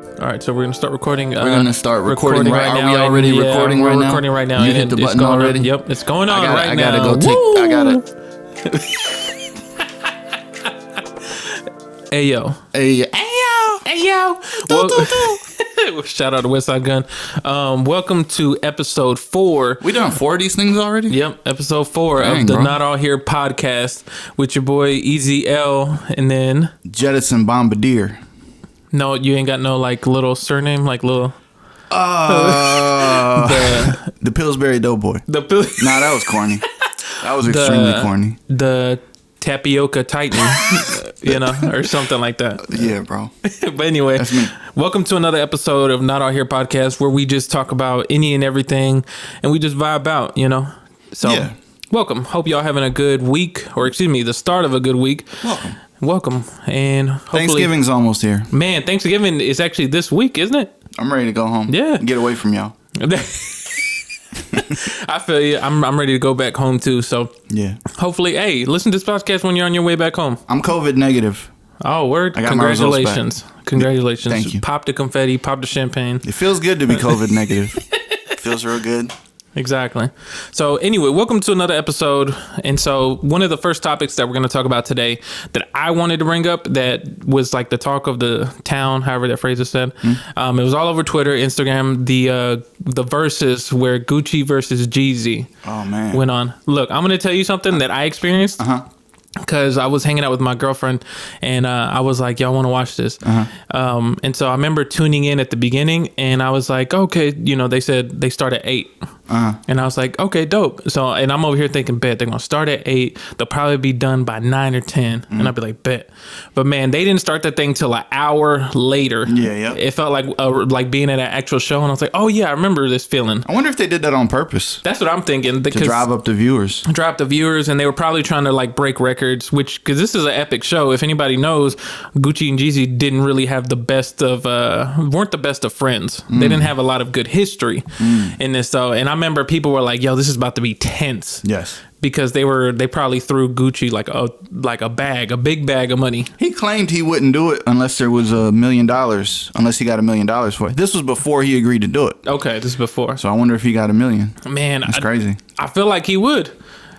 All right, so we're gonna start recording. We're gonna start recording right now. Are we already recording right right now? now? Recording right now. You hit the button already? Yep, it's going on I right gotta now. go take. I gotta. Hey yo. Hey yo. Well, shout out to West Side Gun. Welcome to episode 4. We done 4 of these things already? Yep, episode 4 Dang, of the bro. Not All Here podcast with your boy Easy L, and then Jettison Bombardier. no, you ain't got no like little surname, like little The Pillsbury Doughboy. the Nah, that was corny. That was extremely corny. The Tapioca Titan, or something like that. Yeah, bro. But anyway, That's me. welcome to another episode of Not All Here podcast, where we just talk about any and everything, and we just vibe out, So, Yeah. welcome. Hope y'all having a good week, or excuse me, the start of a good week. Welcome, and hopefully, Thanksgiving's almost here. man, Thanksgiving is actually this week, isn't it? I'm ready to go home. Yeah. Get away from y'all. I feel you. I'm ready to go back home too. So Yeah. hopefully, hey, listen to this podcast when you're on your way back home. I'm COVID negative. Oh, word! I got my results back. Congratulations! Thank you. Pop the confetti, pop the champagne. It feels good to be COVID negative. Feels real good. Exactly. So anyway, welcome to another episode. And so one of the first topics that we're going to talk about today that I wanted to bring up that was like the talk of the town, however that phrase is said. It was all over Twitter, Instagram, the Verzuz where Gucci versus Jeezy went on. Look, I'm going to tell you something that I experienced. Because I was hanging out with my girlfriend and I was like, y'all want to watch this? And so I remember tuning in at the beginning and I was like, okay, they said they start at 8. And I was like, okay, dope. So, and I'm over here thinking, bet they're going to start at 8. They'll probably be done by 9 or 10. And I'd be like, bet. But man, they didn't start that thing till an hour later. Yeah. It felt like being at an actual show. And I was like, oh yeah, I remember this feeling. I wonder if they did that on purpose. That's what I'm thinking. To drive up the viewers. Drop the viewers, and they were probably trying to like break records, because this is an epic show. If anybody knows, Gucci and Jeezy didn't really have weren't the best of friends. They didn't have a lot of good history in this. So, and I remember people were like, yo, this is about to be tense. Yes. Because they probably threw Gucci like a big bag of money. He claimed he wouldn't do it unless there was $1 million, unless he got $1 million for it. This was before he agreed to do it. Okay, this is before. So I wonder if he got $1 million. Man, that's crazy. I feel like he would.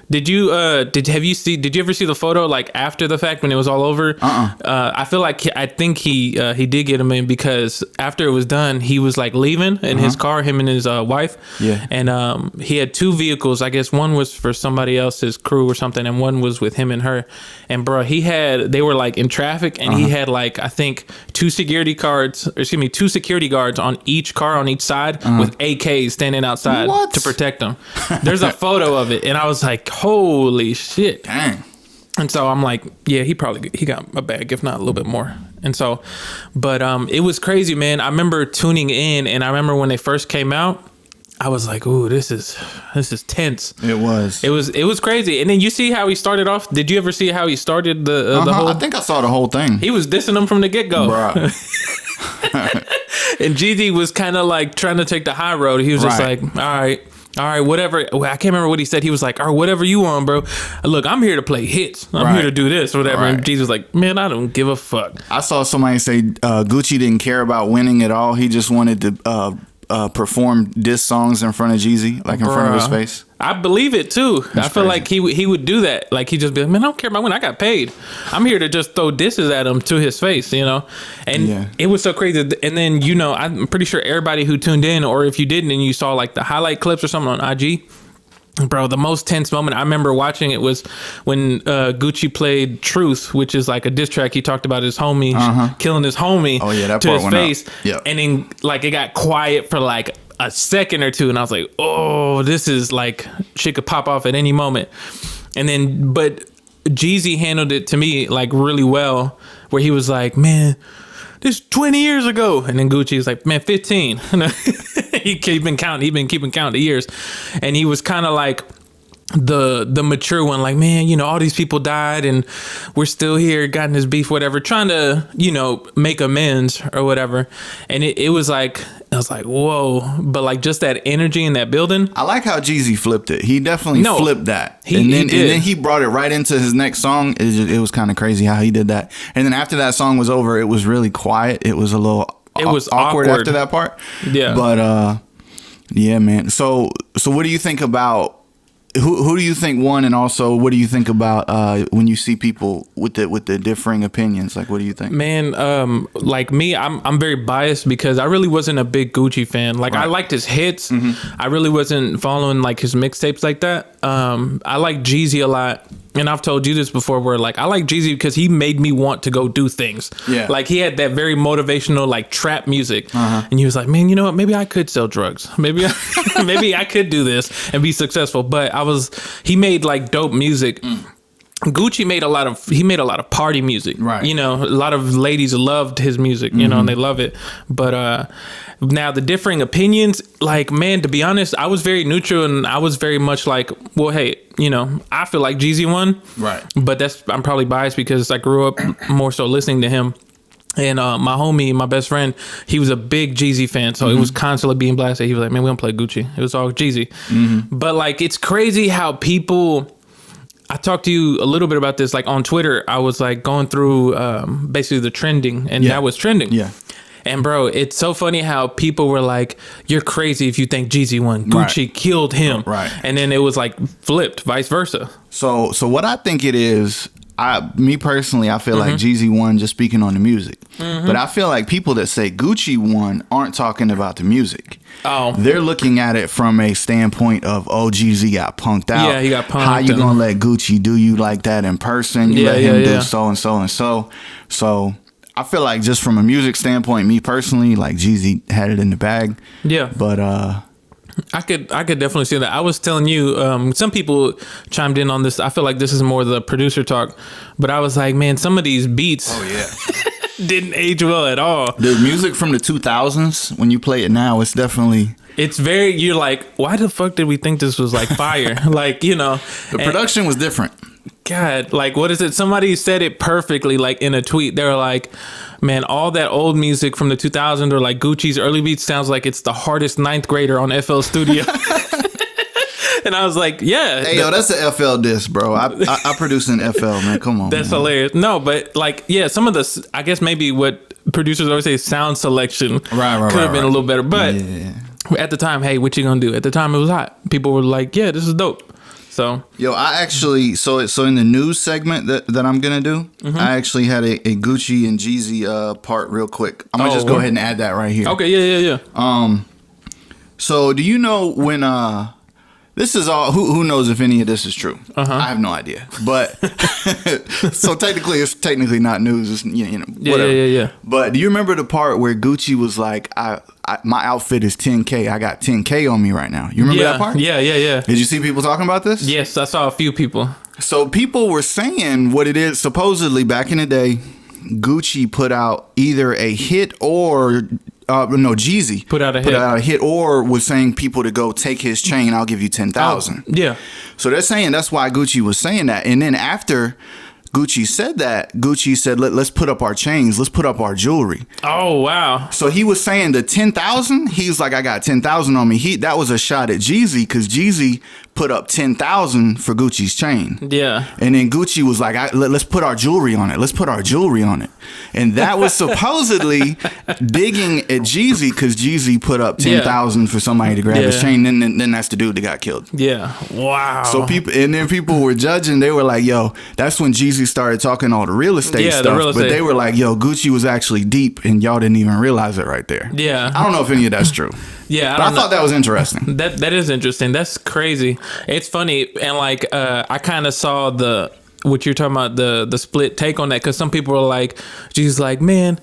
Did you did you ever see the photo like after the fact when it was all over? I think he did get him in because after it was done, he was like leaving in his car, him and his wife. Yeah. And he had 2 vehicles. I guess one was for somebody else's crew or something, and one was with him and her. And bro, they were like in traffic, and he had like I think 2 security guards on each car on each side with AKs standing outside to protect them. There's a photo of it, and I was like, holy shit. Dang. And so I'm like, yeah, he got a bag, if not a little bit more. And so, but it was crazy, man. I remember tuning in, and I remember when they first came out, I was like, ooh, this is tense. It was crazy. And then you see how he started off. Did you ever see how he started the whole? I think I saw the whole thing. He was dissing them from the get-go. Bruh. And Jeezy was kind of like trying to take the high road. He was just like, all right, whatever. I can't remember what he said. He was like, all right, whatever you want, bro. Look, I'm here to play hits. I'm here to do this, whatever. And Jeezy was like, man, I don't give a fuck. I saw somebody say Gucci didn't care about winning at all. He just wanted to perform diss songs in front of Jeezy, like in front of his face. I believe it too. I feel like he would do that. Like he just be like, man, I don't care about when I got paid. I'm here to just throw disses at him to his face, And it was so crazy. And then I'm pretty sure everybody who tuned in, or if you didn't and you saw like the highlight clips or something on IG. Bro, the most tense moment I remember watching it was when Gucci played Truth, which is like a diss track. He talked about his homie killing his homie that to part his went face. Yep. And then like it got quiet for like a second or two, and I was like, oh, this is like shit could pop off at any moment. And then but Jeezy handled it to me like really well, where he was like, man, this 20 years ago. And then Gucci was like, man, 15. He'd been keeping count of years. And he was kind of like the mature one, like, man, all these people died and we're still here, got in this beef, whatever, trying to, make amends or whatever. And it was like, I was like, whoa. But like just that energy in that building. I like how Jeezy flipped it. He definitely flipped that. And then he brought it right into his next song. It was kind of crazy how he did that. And then after that song was over, it was really quiet. It was a little it was awkward after that part. Yeah. But yeah, man. So what do you think about who do you think won, and also what do you think about when you see people with the differing opinions? Like, what do you think? Man, like me, I'm very biased because I really wasn't a big Gucci fan. Like, I liked his hits. I really wasn't following like his mixtapes like that. I like Jeezy a lot. And I've told you this before, where like I like Jeezy because he made me want to go do things. Yeah. Like he had that very motivational like trap music, and he was like, man, you know what? Maybe I could sell drugs. Maybe I could do this and be successful. But he made like dope music. Gucci made a lot of party music. Right. You know, a lot of ladies loved his music, you know, and they love it. But now the differing opinions, like, man, to be honest, I was very neutral, and I was very much like, well, hey, you know, I feel like Jeezy won. Right. But I'm probably biased because I grew up more so listening to him. And my homie, my best friend, he was a big Jeezy fan, so it was constantly being blasted. He was like, man, we don't play Gucci. It was all Jeezy. But like, it's crazy how people... I talked to you a little bit about this, like on Twitter. I was like going through basically the trending, and that was trending. Yeah. And bro, it's so funny how people were like, you're crazy if you think Jeezy won. Gucci killed him. Right. And then it was like flipped, vice versa. So what I think it is, me personally, I feel like Jeezy won just speaking on the music. But I feel like people that say Gucci won aren't talking about the music. Oh. They're looking at it from a standpoint of, oh, Jeezy got punked out. Yeah, he got punked. How you gonna let Gucci do you like that in person? You let him do so and so and so. So I feel like just from a music standpoint, me personally, like Jeezy had it in the bag. Yeah. But I could definitely see that. I was telling you, some people chimed in on this. I feel like this is more the producer talk, but I was like, man, some of these beats didn't age well at all. The music from the 2000s, when you play it now, it's definitely... It's very, you're like, why the fuck did we think this was like fire? Like, you know. The production was different. God, like, what is it? Somebody said it perfectly, like in a tweet. They were like, man, all that old music from the 2000s or like Gucci's early beats sounds like it's the hardest ninth grader on FL Studio. And I was like, yeah. Hey, yo, that's an FL disc, bro. I produce an FL, man. Come on. That's hilarious. No, but like, yeah, some of the, I guess maybe what producers always say, sound selection could have been a little better. But at the time, hey, what you gonna do? At the time, it was hot. People were like, yeah, this is dope. So, yo, I actually, so in the news segment that I'm gonna do, I actually had a Gucci and Jeezy part real quick. I'm gonna just go ahead and add that right here. Okay, yeah. So do you know when this is all, who knows if any of this is true? I have no idea. But so it's technically not news. It's, you know, whatever. Yeah. But do you remember the part where Gucci was like, my outfit is 10K. I got 10K on me right now. You remember that part? Yeah. Did you see people talking about this? Yes, I saw a few people. So people were saying what it is. Supposedly back in the day, Gucci put out either a hit or Jeezy put out a hit or was saying people to go take his chain. I'll give you 10,000. Yeah. So they're saying that's why Gucci was saying that. And then after Gucci said that, Gucci said, let's put up our chains. Let's put up our jewelry. Oh, wow. So he was saying the 10,000. He's like, I got 10,000 on me. That was a shot at Jeezy because Jeezy put up 10,000 for Gucci's chain. Yeah. And then Gucci was like, let's put our jewelry on it. Let's put our jewelry on it. And that was supposedly digging at Jeezy because Jeezy put up 10,000 for somebody to grab his chain. Then that's the dude that got killed. Yeah. Wow. So people were judging. They were like, yo, that's when Jeezy started talking all the real estate stuff. But they were like, yo, Gucci was actually deep and y'all didn't even realize it right there. Yeah. I don't know if any of that's true. Yeah, but I thought that was interesting. That is interesting. That's crazy. It's funny, and like I kind of saw what you're talking about, the split take on that, because some people were like, Jesus, like, man,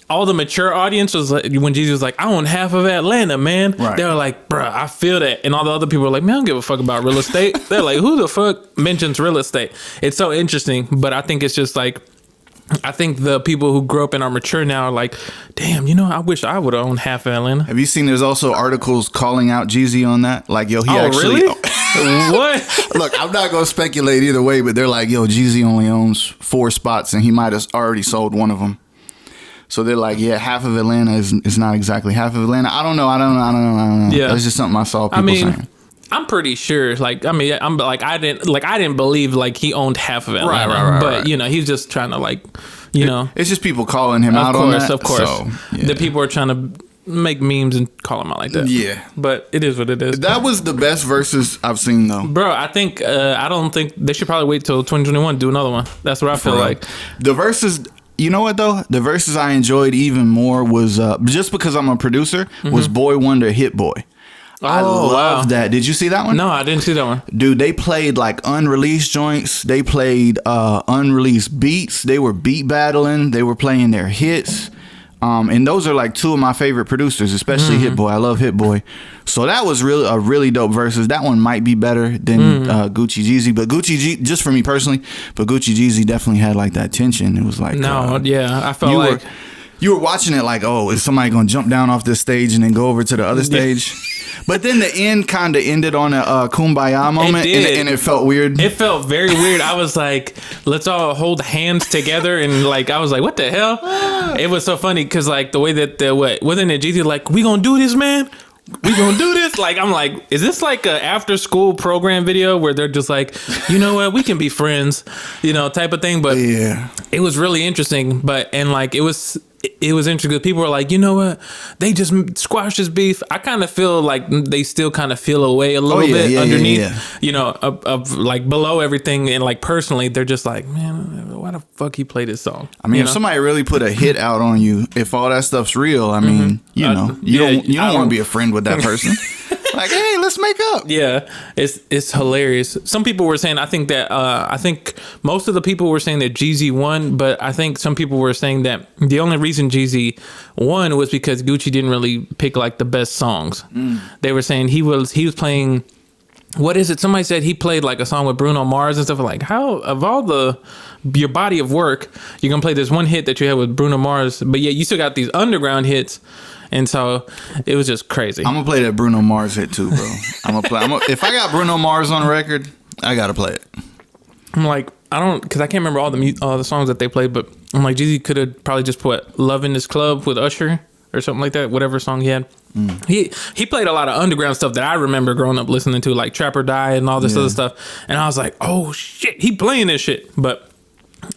all the mature audience was like, when Jesus was like, I own half of Atlanta, man. Right. They were like, bruh, I feel that, and all the other people were like, man, I don't give a fuck about real estate. They're like, who the fuck mentions real estate? It's so interesting, but I think it's just like, I think the people who grew up and are mature now are like, damn, you know, I wish I would have owned half of Atlanta. Have you seen there's also articles calling out Jeezy on that? Like, yo, he actually... Really? What? Look, I'm not going to speculate either way, but they're like, yo, Jeezy only owns 4 spots and he might have already sold one of them. So they're like, yeah, half of Atlanta is not exactly half of Atlanta. I don't know. Yeah. That's just something I saw people saying. I'm pretty sure, like, I mean, I didn't believe like he owned half of Atlanta, right. But you know, he's just trying to like, you know. It's just people calling him out on that. Of course. So, yeah. The people are trying to make memes and call him out like that. Yeah. But it is what it is. That was the best Verzuz I've seen, though. Bro, I think, I don't think they should probably wait till 2021 to do another one. That's what I feel like. The Verzuz, you know what, though? The Verzuz I enjoyed even more was, just because I'm a producer, was Boy Wonder Hit Boy. I love that. Did you see that one? No, I didn't see that one. Dude, they played like unreleased joints. They played unreleased beats. They were beat battling. They were playing their hits. And those are like two of my favorite producers, especially Hit Boy. I love Hit Boy. So that was really a really dope Verzuz. That one might be better than Gucci Jeezy, but just for me personally, but Gucci Jeezy definitely had like that tension. It was like I felt like you were watching it like, oh, is somebody gonna jump down off this stage and then go over to the other stage? But then the end kind of ended on a kumbaya moment, and it felt weird. It felt very weird. I was like, let's all hold hands together, and like I was like, what the hell? It was so funny because like the way that wasn't it Jeezy like, we gonna do this, man? We gonna do this? Like, I'm like, is this like a after school program video where they're just like, you know what, we can be friends, you know, type of thing. But yeah, it was really interesting. And like it was interesting because people were like, you know what, they just squashed this beef. I kind of feel like they still kind of feel away a little bit underneath, you know, of like below everything. And like personally, they're just like, man, why the fuck he played this song? I mean, if somebody really put a hit out on you, if all that stuff's real, I mean, you know, you don't want to be a friend with that person. Like, hey, let's make up. Yeah, it's hilarious. Some people were saying, I think most of the people were saying that Jeezy won, but I think some people were saying that the only reason Jeezy won was because Gucci didn't really pick like the best songs. They were saying he was playing, what is it? Somebody said he played like a song with Bruno Mars and stuff. Like, how of all your body of work, you're gonna play this one hit that you had with Bruno Mars, but yet you still got these underground hits. And so it was just crazy. I'm gonna play that Bruno Mars hit too, bro. If I got Bruno Mars on record, I gotta play it. I'm like, because I can't remember all the songs that they played, but I'm like, Jeezy could have probably just put "Love in This Club" with Usher or something like that. Whatever song he had. He played a lot of underground stuff that I remember growing up listening to, like "Trap or Die" and all this other stuff. And I was like, oh shit, he playing this shit, but.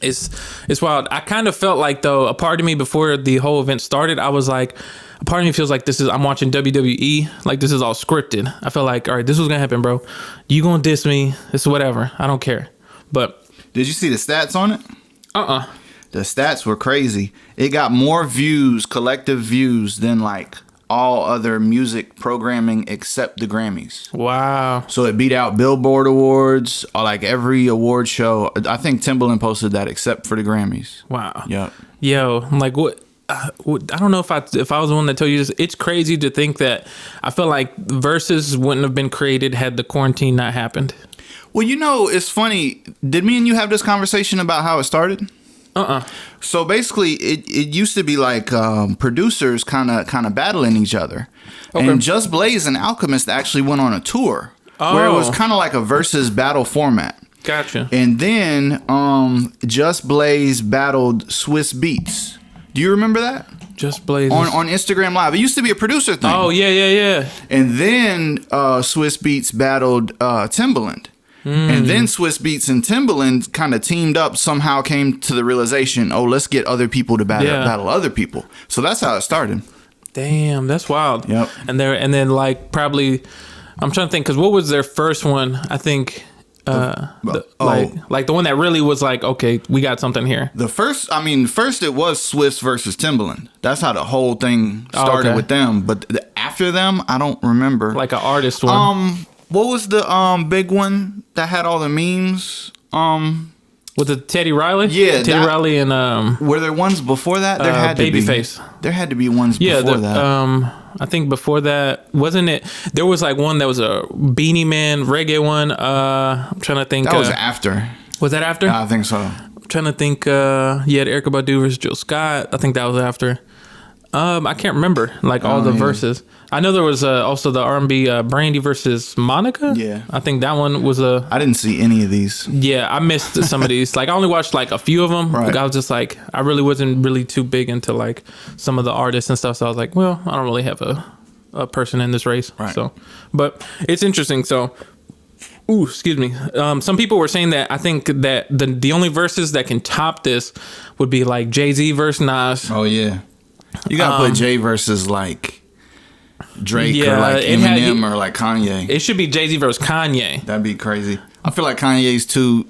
It's wild. I kind of felt like, though, a part of me before the whole event started, I was like, a part of me feels like I'm watching WWE, like this is all scripted. I feel like, all right, this was gonna happen, bro. You gonna diss me? It's whatever. I don't care. But did you see the stats on it? The stats were crazy. It got more views, collective views, than like all other music programming except the Grammys. Wow. So it beat out Billboard Awards, or like every award show. I think Timbaland posted that except for the Grammys. Wow. Yep. Yo, I'm like, what? I don't know if I was the one that told you this. It's crazy to think that I feel like Verzuz wouldn't have been created had the quarantine not happened. Well, you know, it's funny. Did me and you have this conversation about how it started? So basically, it used to be like producers kind of battling each other. Okay. And Just Blaze and Alchemist actually went on a tour where it was kind of like a versus battle format. Gotcha. And then Just Blaze battled Swiss Beats. Do you remember that? Just Blaze on Instagram Live. It used to be a producer thing. Oh, yeah. And then Swiss Beats battled Timbaland. And then Swiss Beats and Timbaland kind of teamed up, somehow came to the realization, oh, let's get other people to battle other people. So that's how it started. Damn, that's wild. Yep. And then like probably, I'm trying to think, because what was their first one? I think like the one that really was like, okay, we got something here. First it was Swiss versus Timbaland. That's how the whole thing started with them. But after them, I don't remember. Like an artist one. What was the big one that had all the memes? Was it Teddy Riley? Yeah, Teddy Riley and were there ones before that? There had to be. Babyface. There had to be ones before that. I think before that, wasn't it? There was like one that was a Beanie Man reggae one. I'm trying to think. That was after. Was that after? I think so. I'm trying to think. You had Erykah Badu versus Jill Scott. I think that was after. I can't remember like all the verses. I know there was also the R&B Brandy versus Monica. Yeah, I think that one was I didn't see any of these. Yeah, I missed some of these. Like I only watched like a few of them. Right. I was just like, I really wasn't really too big into like some of the artists and stuff. So I was like, well, I don't really have a person in this race. Right. So, but it's interesting. So Ooh, excuse me. Some people were saying that I think that the only verses that can top this would be like Jay-Z versus Nas. Oh yeah, you gotta put Jay versus like Drake or like Eminem or like Kanye. It should be Jay-Z versus Kanye. That'd be crazy. I feel like Kanye's too.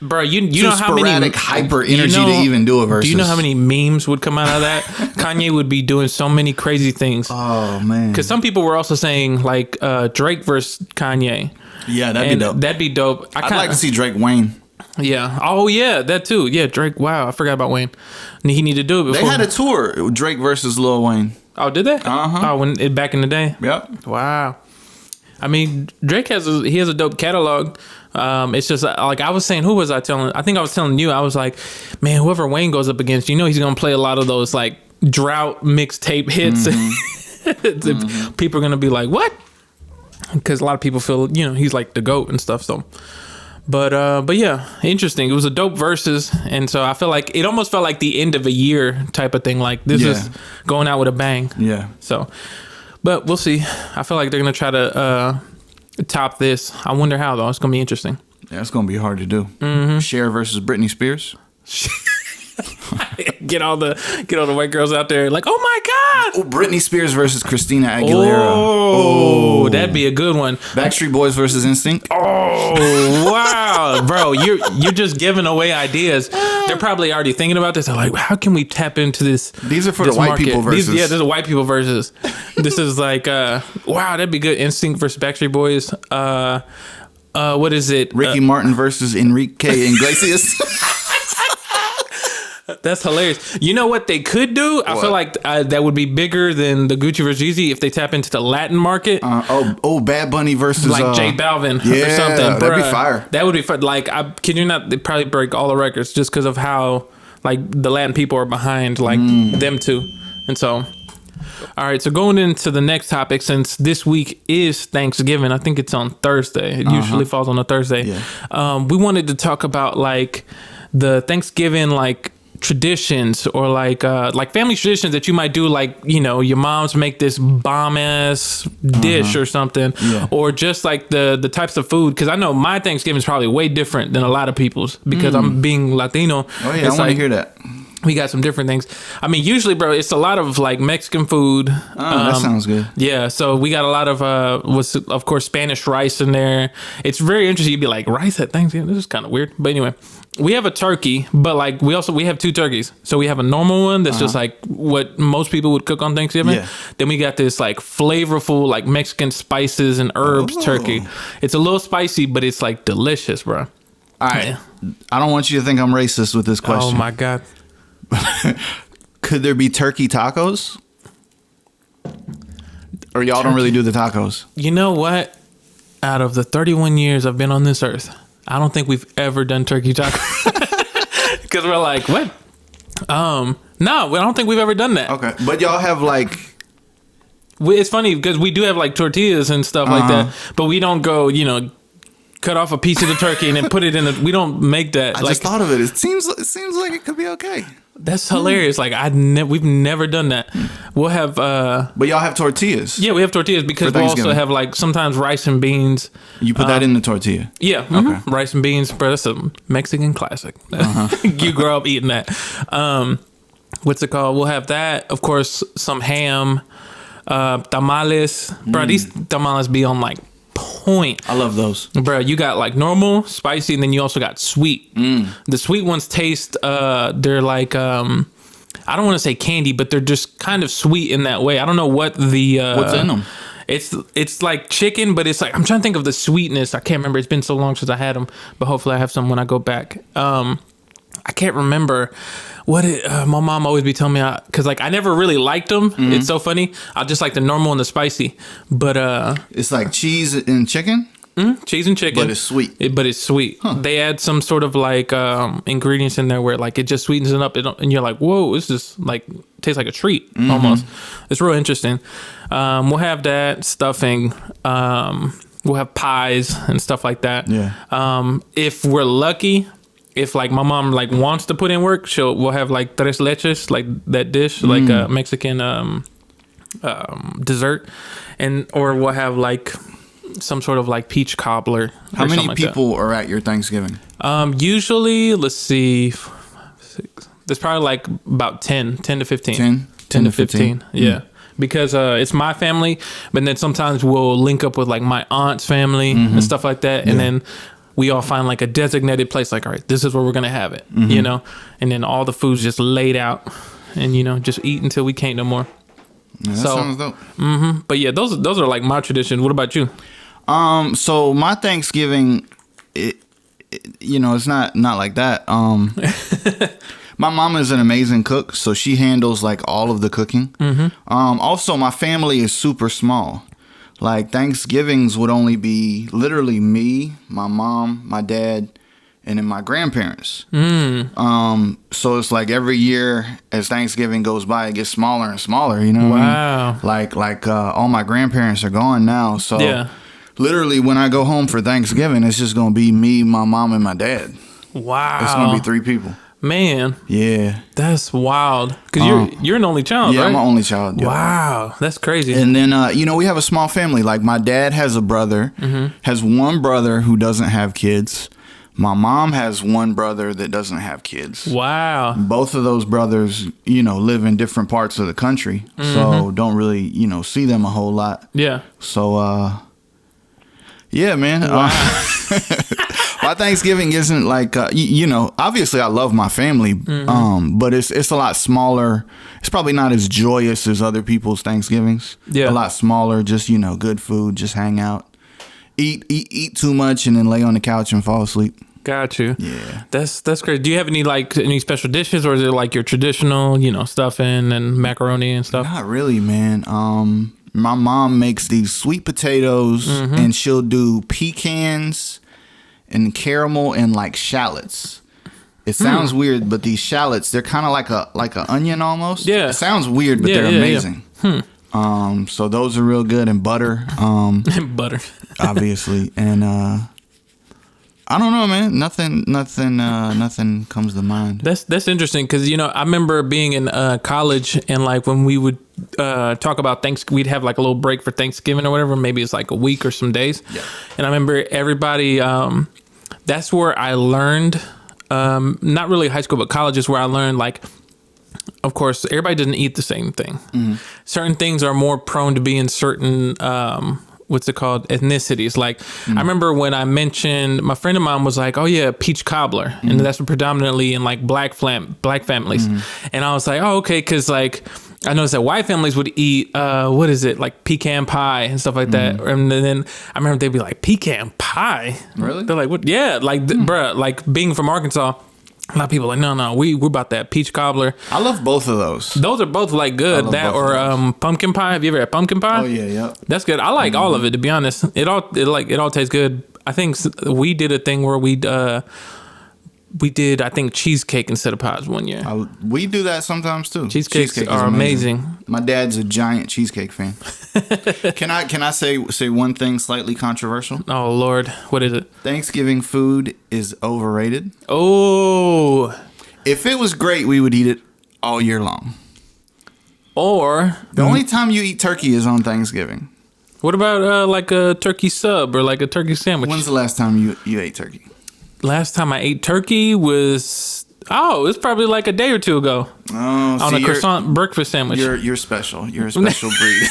Bro, you know how many hyper energy to even do a versus. Do you know how many memes would come out of that? Kanye would be doing so many crazy things. Oh man! Because some people were also saying like Drake versus Kanye. Yeah, that'd be dope. That'd be dope. I'd like to see Drake Wayne. Yeah. Oh yeah, that too. Yeah, Drake. Wow, I forgot about Wayne. He needed to do it before. They had a tour, Drake versus Lil Wayne. Oh, did they? Uh-huh. Oh, back in the day. Yep. Wow. I mean, Drake has a dope catalog. It's just like I was saying, who was I telling? I think I was telling you. I was like, man, whoever Wayne goes up against, he's gonna play a lot of those like drought mixtape hits. Mm-hmm. People are gonna be like, what? Because a lot of people feel he's like the GOAT and stuff. So, but yeah, interesting. It was a dope versus, and so I feel like it almost felt like the end of a year type of thing. Like this is going out with a bang. Yeah. So. But we'll see. I feel like they're going to try to top this. I wonder how, though. It's going to be interesting. Yeah, it's going to be hard to do. Mm-hmm. Cher versus Britney Spears. Get all the white girls out there like, oh my God. Oh, Britney Spears versus Christina Aguilera. Oh, that'd be a good one. Backstreet Boys versus NSYNC. Oh, wow. Bro, you're just giving away ideas. They're probably already thinking about this. They're like, how can we tap into this? These are for the white people versus. This is a white people versus. This is like, wow, that'd be good. NSYNC versus Backstreet Boys. What is it? Ricky Martin versus Enrique Iglesias. That's hilarious. You know what they could do? What? I feel like that would be bigger than the Gucci versus Yeezy if they tap into the Latin market. Bad Bunny versus like J Balvin or something. That'd be fire. That would be fun. Like, I kid you not, they'd probably break all the records just because of how like the Latin people are behind like them two. And so, all right. So going into the next topic, since this week is Thanksgiving, I think it's on Thursday. It usually falls on a Thursday. Yeah. We wanted to talk about like the Thanksgiving like traditions or like family traditions that you might do, like your moms make this bomb ass dish or something, or just like the types of food, because I know my Thanksgiving is probably way different than a lot of people's because I'm being Latino. Oh yeah, I want to hear that. We got some different things. I mean, usually, bro, it's a lot of like Mexican food. That sounds good. Yeah, so we got a lot of of course Spanish rice in there. It's very interesting. You'd be like, rice at Thanksgiving? This is kind of weird. But anyway, we have a turkey, but like we have two turkeys. So we have a normal one that's just like what most people would cook on Thanksgiving. Yeah. Then we got this like flavorful like Mexican spices and herbs turkey. It's a little spicy, but it's like delicious, bro. All right. I don't want you to think I'm racist with this question. Oh my God. Could there be turkey tacos? Or y'all don't really do the tacos? You know what? Out of the 31 years I've been on this earth, I don't think we've ever done turkey tacos. Because we're like, what? No, I don't think we've ever done that. Okay. But y'all have like... It's funny because we do have like tortillas and stuff like that, but we don't go, cut off a piece of the turkey and then put it in the... We don't make that. I just thought of it. It seems like it could be okay. That's hilarious. Like we've never done that. We'll have but y'all have tortillas. Yeah, we have tortillas because we also have like sometimes rice and beans. You put that in the tortilla. Yeah. Okay. Rice and beans, bro. That's a Mexican classic. You grow up eating that. What's it called? We'll have that. Of course, some ham, tamales. Bro, these tamales be on like point. I love those, bro. You got like normal, spicy, and then you also got sweet. The sweet ones taste they're like I don't want to say candy, but they're just kind of sweet in that way. I don't know what the what's in them. It's like chicken, but it's like, I'm trying to think of the sweetness. I can't remember. It's been so long since I had them, but hopefully I have some when I go back. I can't remember what my mom always be telling me, because like I never really liked them. It's so funny. I just like the normal and the spicy, but it's like cheese and chicken. Cheese and chicken, but it's sweet. Huh. They add some sort of like ingredients in there where like it just sweetens it up, and you're like, whoa, this just like tastes like a treat almost. It's real interesting. We'll have that stuffing. We'll have pies and stuff like that. Yeah. If we're lucky. If like my mom like wants to put in work, we'll have like tres leches, like that dish, like a Mexican dessert, or we'll have like some sort of like peach cobbler. How many people are at your Thanksgiving? Usually, let's see, 5, 6. There's probably like about 10 to 15. 10 to 15. Yeah. Because it's my family, but then sometimes we'll link up with like my aunt's family and stuff like that. And then we all find like a designated place, like, all right, this is where we're going to have it, you know? And then all the food's just laid out and, you know, just eat until we can't no more. Yeah, that sounds dope. But yeah, those are like my traditions. What about you? So my Thanksgiving, you know, it's not like that. My mom is an amazing cook, so she handles like all of the cooking. Also, my family is super small. Like Thanksgivings would only be literally me, my mom, my dad, and then my grandparents. So it's like every year as Thanksgiving goes by, it gets smaller and smaller. You know what I mean? Like all my grandparents are gone now, so literally when I go home for Thanksgiving, it's just gonna be me, my mom, and my dad. Wow, it's gonna be 3 people. Man, yeah, that's wild. Because you're an only child, right? Yeah, I'm an only child. Yeah. Wow, that's crazy. And then you know, we have a small family. Like my dad has a brother, has one brother who doesn't have kids. My mom has one brother that doesn't have kids. Wow. Both of those brothers, you know, live in different parts of the country, so don't really, you know, see them a whole lot. Yeah. So, yeah, man. Wow. My Thanksgiving isn't like, you know, obviously I love my family, but it's a lot smaller. It's probably not as joyous as other people's Thanksgivings. Yeah. A lot smaller, just, you know, good food, just hang out, eat too much and then lay on the couch and fall asleep. Got you. Yeah. That's great. Do you have any special dishes, or is it like your traditional, you know, stuffing and macaroni and stuff? Not really, man. My mom makes these sweet potatoes and she'll do pecans and caramel and like shallots. It sounds weird, but these shallots, they're kind of like a onion almost. Yeah. It sounds weird, but they're amazing. Yeah. So those are real good, and butter. Butter. Obviously. And I don't know, man. Nothing comes to mind. That's interesting, because, you know, I remember being in college, and like when we would talk about Thanksgiving, we'd have like a little break for Thanksgiving or whatever. Maybe it's like a week or some days. Yeah. And I remember everybody. That's where I learned. Not really high school, but college is where I learned, like, of course, everybody doesn't eat the same thing. Certain things are more prone to be in certain what's it called, ethnicities. Like I remember when I mentioned, my friend of mine was like, oh yeah, peach cobbler, and that's predominantly in like black families. And I was like, oh okay, because like I noticed that white families would eat what is it, like pecan pie and stuff like that. And then I remember they'd be like, pecan pie, really? They're like, what? Yeah, like bruh, like being from Arkansas, a lot of people are like, no, we're about that peach cobbler. I love both of those. Those are both like good. That or pumpkin pie. Have you ever had pumpkin pie? Oh yeah. That's good. I like all of it, to be honest. It all tastes good. I think we did a thing where we did, I think, cheesecake instead of pies one year. We do that sometimes too. Cheesecakes are amazing. My dad's a giant cheesecake fan. Can I say one thing slightly controversial? Oh Lord, what is it? Thanksgiving food is overrated. Oh. If it was great, we would eat it all year long. Or the only time you eat turkey is on Thanksgiving. What about like a turkey sub or like a turkey sandwich? When's the last time you ate turkey? Last time I ate turkey was it's probably like a day or two ago. Oh, on a croissant breakfast sandwich. You're special. You're a special breed.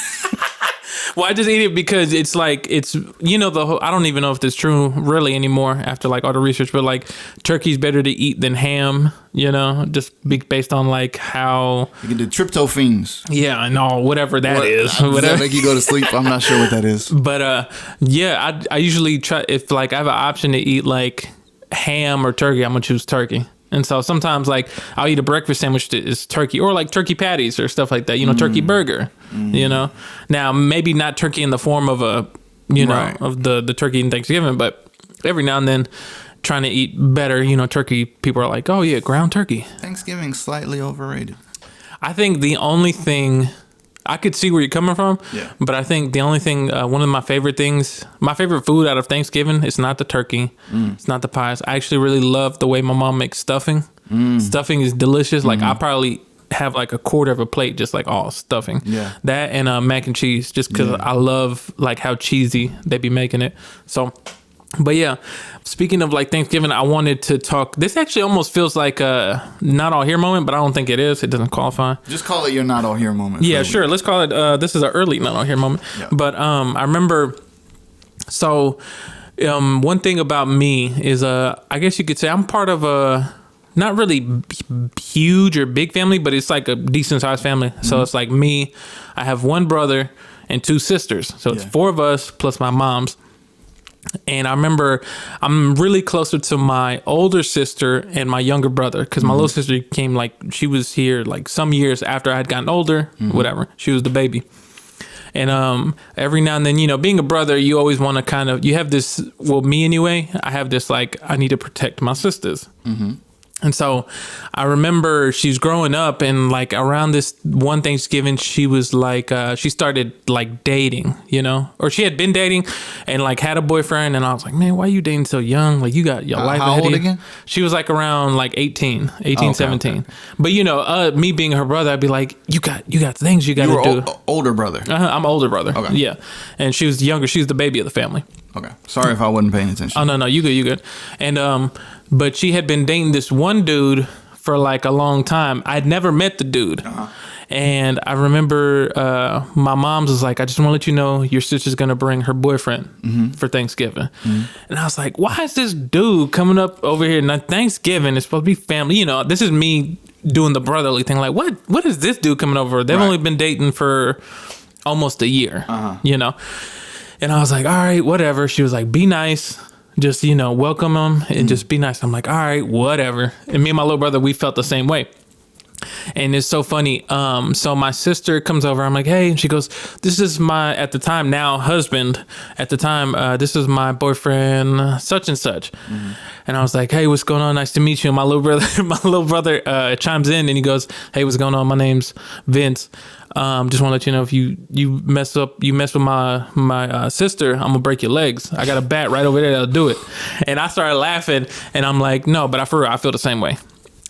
Well, I just eat it because it's like, it's, you know, the whole, I don't even know if that's true really anymore after like all the research, but like turkey's better to eat than ham, you know, just based on like how you get the tryptophans. Yeah, I know, whatever that is. Does that make you go to sleep? I'm not sure what that is. But yeah, I usually try, if like I have an option to eat like ham or turkey, I'm gonna choose turkey. And so sometimes like I'll eat a breakfast sandwich that is turkey, or like turkey patties or stuff like that, you know, turkey burger, you know. Now, maybe not turkey in the form of a, you know, of the turkey in Thanksgiving, but every now and then trying to eat better, you know, turkey, people are like, oh yeah, ground turkey. Thanksgiving's slightly overrated. I think the only thing, I could see where you're coming from, but I think the only thing, one of my favorite things, my favorite food out of Thanksgiving, it's not the turkey, it's not the pies. I actually really love the way my mom makes stuffing. Stuffing is delicious. Like I probably have like a quarter of a plate just like all stuffing. Yeah. That and mac and cheese, just because I love like how cheesy they be making it. So, but yeah, speaking of like Thanksgiving, I wanted to talk. This actually almost feels like a not all here moment, but I don't think it is. It doesn't qualify. Just call it your not all here moment. Yeah, sure. Let's call it. This is an early not all here moment. Yeah. But I remember. So, one thing about me is I guess you could say I'm part of a not really huge or big family, but it's like a decent sized family. Mm-hmm. So it's like me. I have one brother and two sisters. So it's four of us plus my mom's. And I remember I'm really closer to my older sister and my younger brother because my little sister came like she was here like some years after I had gotten older, whatever. She was the baby. And every now and then, you know, being a brother, you always want to kind of, you have this, well, me anyway, I have this like, I need to protect my sisters. Mm-hmm. And so I remember she's growing up and like around this one Thanksgiving, she was like, she started like dating, you know, or she had been dating and like had a boyfriend. And I was like, man, why are you dating so young? Like you got your life ahead of you. How old again? She was like around like 18, 17. Okay. But you know, me being her brother, I'd be like, you got things you got to do. Older brother. I'm older brother. Okay. Yeah. And she was younger. She's the baby of the family. Okay. Sorry if I wasn't paying attention. Oh, no, you good. And, but she had been dating this one dude for like a long time. I'd never met the dude. Uh-huh. And I remember my mom's was like, I just want to let you know your sister's going to bring her boyfriend for Thanksgiving. Mm-hmm. And I was like, why is this dude coming up over here? Now, Thanksgiving is supposed to be family. You know, this is me doing the brotherly thing. Like, what is this dude coming over? They've only been dating for almost a year, you know? And I was like, all right, whatever. She was like, be nice. Just, you know, welcome them and just be nice. I'm like, all right, whatever. And me and my little brother, we felt the same way. And it's so funny. So my sister comes over. I'm like, hey, and she goes, this is my, at the time now husband, at the time, this is my boyfriend, such and such. Mm-hmm. And I was like, hey, what's going on? Nice to meet you. And my little brother chimes in and he goes, hey, what's going on? My name's Vince. Just want to let you know if you mess with my sister, I'm gonna break your legs. I got a bat right over there that'll do it. And I started laughing and I'm like, no, but I feel the same way.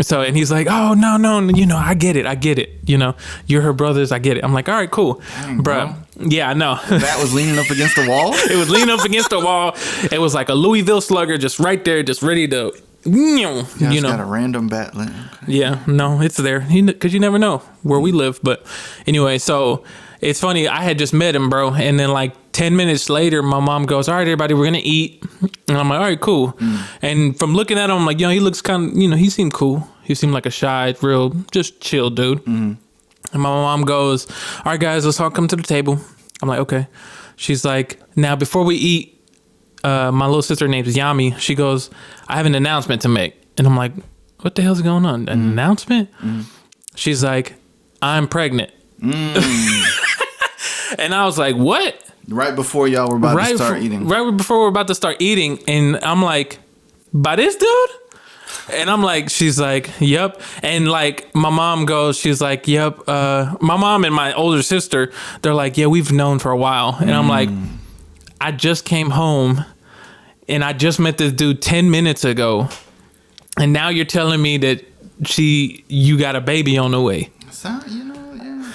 So, and he's like, oh, no, you know, I get it. You know, you're her brothers. I get it. I'm like, all right, cool. Dang, bro. Yeah, I know. That was leaning up against the wall? It was leaning up against the wall. It was like a Louisville Slugger just right there, just ready to, you know. Got a random bat. Okay. Yeah, no, it's there. Because you never know where we live. But anyway, so it's funny. I had just met him, bro. And then like 10 minutes later, my mom goes, all right, everybody, we're going to eat. And I'm like, all right, cool. And from looking at him, I'm like, you know, he looks kind of, you know, he seemed cool. He seemed like a shy, real, just chill dude. And my mom goes, all right, guys, let's all come to the table. I'm like, okay. She's like, now, before we eat, my little sister named Yami. She goes, I have an announcement to make. And I'm like, what the hell's going on? An announcement? She's like, I'm pregnant. And I was like, what? Right before y'all were about to start eating. Right before we're about to start eating. And I'm like, by this dude? And I'm like, she's like, yep. And like my mom goes, she's like, yep. My mom and my older sister, they're like, yeah, we've known for a while. And I'm like, I just came home and I just met this dude 10 minutes ago. And now you're telling me that you got a baby on the way. So, you know, yeah.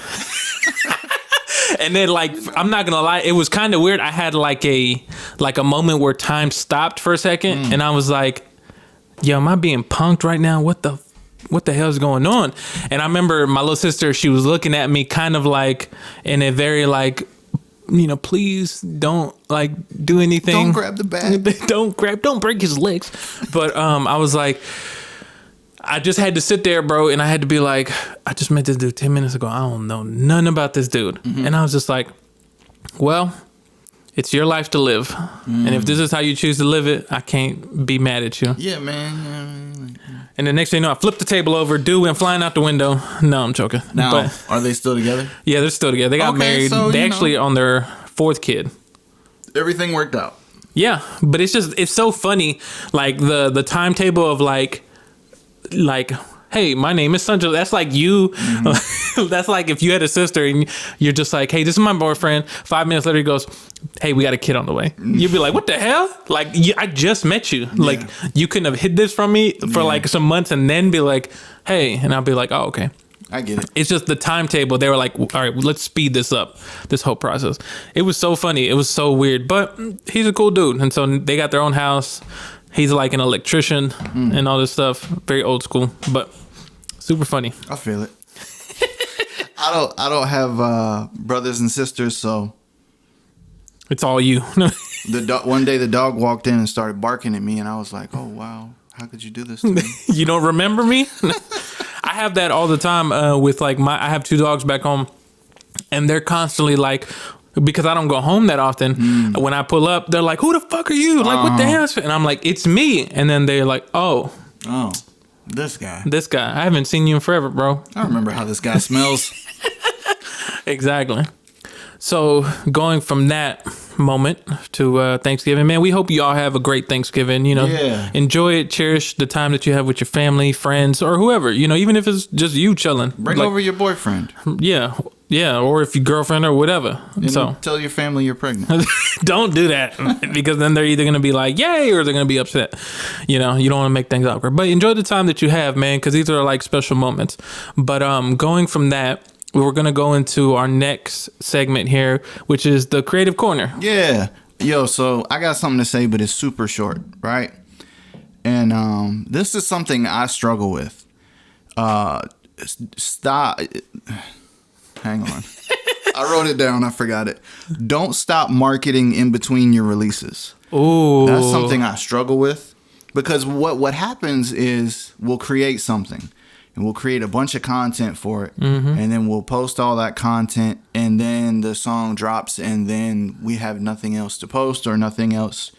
And then like, I'm not gonna lie, it was kind of weird. I had like a moment where time stopped for a second and I was like, yo, am I being punked right now? What the hell's going on? And I remember my little sister, she was looking at me kind of like in a very like, you know, please don't like do anything. Don't grab the bat. Don't break his legs. But I was like, I just had to sit there, bro. And I had to be like, I just met this dude 10 minutes ago. I don't know nothing about this dude. And I was just like, well, it's your life to live. And if this is how you choose to live it, I can't be mad at you. Yeah, man. And the next thing you know, I flipped the table over. Dude went flying out the window. No, I'm joking. Now, are they still together? Yeah, they're still together. They got married. So, they actually on their fourth kid. Everything worked out. Yeah, but it's so funny. Like the timetable of like, hey, my name is Sanjo. That's like you. That's like if you had a sister and you're just like, hey, this is my boyfriend. 5 minutes later, he goes, hey, we got a kid on the way. You'd be like, what the hell? Like, I just met you. Like, you couldn't have hid this from me for like some months and then be like, hey. And I'll be like, oh, okay. I get it. It's just the timetable. They were like, all right, let's speed this up, this whole process. It was so funny. It was so weird. But he's a cool dude. And so they got their own house. He's like an electrician and all this stuff. Very old school, but super funny. I feel it. I don't have brothers and sisters, so it's all you. One day the dog walked in and started barking at me, and I was like, "Oh wow, how could you do this to me?" You don't remember me? I have that all the time with like I have 2 dogs back home, and they're constantly like, because I don't go home that often. When I pull up, they're like, "Who the fuck are you? Like, what the hell?" And I'm like, "It's me." And then they're like, "Oh, this guy. I haven't seen you in forever, bro." I remember how this guy smells. Exactly. So going from that moment to Thanksgiving, man, we hope you all have a great Thanksgiving. You know, enjoy it, cherish the time that you have with your family, friends, or whoever. You know, even if it's just you chilling. Bring over your boyfriend. Yeah, or if your girlfriend or whatever. And so tell your family you're pregnant. Don't do that, because then they're either gonna be like, "Yay," or they're gonna be upset. You know, you don't want to make things awkward. But enjoy the time that you have, man, because these are like special moments. But going from that, we're going to go into our next segment here, which is the Creative Corner. Yeah. Yo, so I got something to say, but it's super short, right? And this is something I struggle with. Stop. Hang on. I wrote it down. I forgot it. Don't stop marketing in between your releases. Ooh. That's something I struggle with, because what happens is we'll create something. And we'll create a bunch of content for it. And then we'll post all that content. And then the song drops. And then we have nothing else to post or nothing else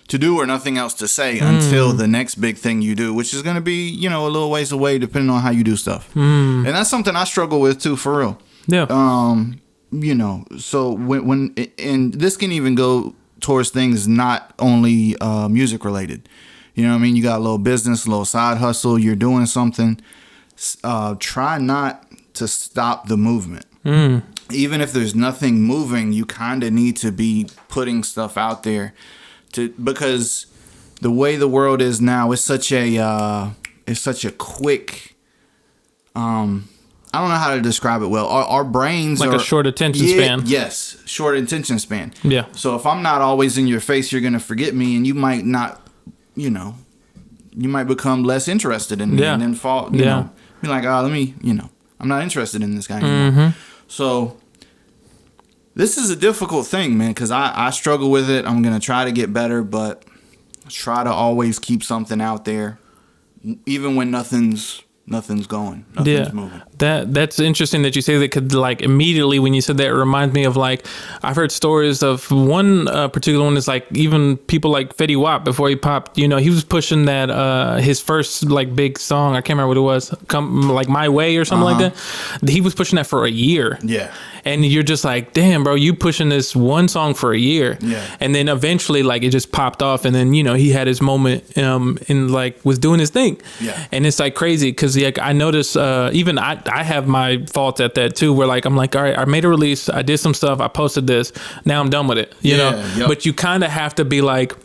to do or nothing else to say until the next big thing you do, which is going to be, you know, a little ways away depending on how you do stuff. And that's something I struggle with too, for real. Yeah. You know, so when and this can even go towards things not only music related. You know what I mean? You got a little business, a little side hustle. You're doing something. Try not to stop the movement. Even if there's nothing moving, you kind of need to be putting stuff out there, because the way the world is now, it's such a quick. I don't know how to describe it well. Our brains like are a short attention span. Yes, short attention span. Yeah. So if I'm not always in your face, you're gonna forget me, and you might not. You know, you might become less interested in me, and then fall. You know. Be like, let me, I'm not interested in this guy anymore. So this is a difficult thing, man, because I struggle with it. I'm going to try to get better, but try to always keep something out there, even when nothing's going. Nothing's moving. That's interesting that you say that, because like immediately when you said that, it reminds me of like, I've heard stories of one particular one is like, even people like Fetty Wap, before he popped, you know, he was pushing that his first like big song, I can't remember what it was, like My Way or something like that. He was pushing that for a year. Yeah. And you're just like, damn, bro, you pushing this one song for a year. Yeah. And then eventually, like, it just popped off. And then, you know, he had his moment and, like, was doing his thing. Yeah. And it's, like, crazy because, like, I noticed even I have my faults at that, too, where, like, I'm like, all right, I made a release. I did some stuff. I posted this. Now I'm done with it, you know? Yep. But you kind of have to be like,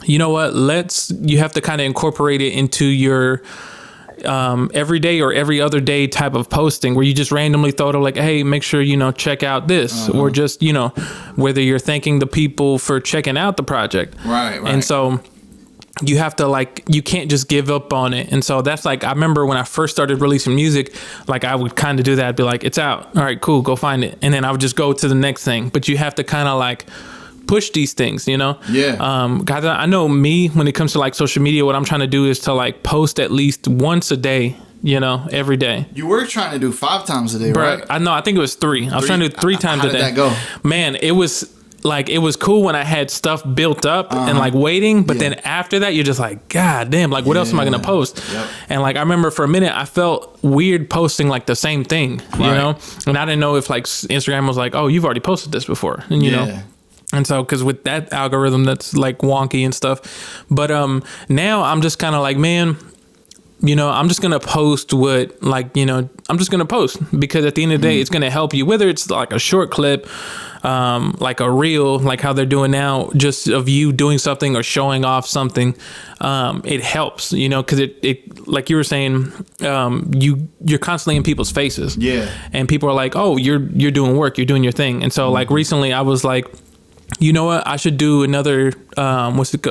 you know what? You have to kind of incorporate it into your every day or every other day type of posting, where you just randomly throw it like, hey, make sure, you know, check out this, or just, you know, whether you're thanking the people for checking out the project. Right. And so you have to, like, you can't just give up on it. And so that's like, I remember when I first started releasing music, like I would kind of do that. I'd be like, it's out. All right, cool. Go find it. And then I would just go to the next thing. But you have to kind of like push these things, you know? Yeah. Guys, I know me, when it comes to like social media, what I'm trying to do is to like post at least once a day, you know, every day. You were trying to do 5 times a day, right? I know. I think it was 3. I was trying to do 3 times a day. How did that go? Man, it was like, it was cool when I had stuff built up and like waiting, but then after that, you're just like, God damn, like what else am I going to post? Yep. And like, I remember for a minute, I felt weird posting like the same thing, you know? And I didn't know if like Instagram was like, oh, you've already posted this before. And you know? And so, because with that algorithm, that's like wonky and stuff. But now I'm just kind of like, man, you know, I'm just going to post what, like, you know, I'm just going to post, because at the end of the day, it's going to help you, whether it's like a short clip, like a reel, like how they're doing now, just of you doing something or showing off something, it helps, you know, because it like you were saying, you're constantly in people's faces. Yeah. And people are like, oh, you're doing work, you're doing your thing. And so like recently I was like, you know what? I should do another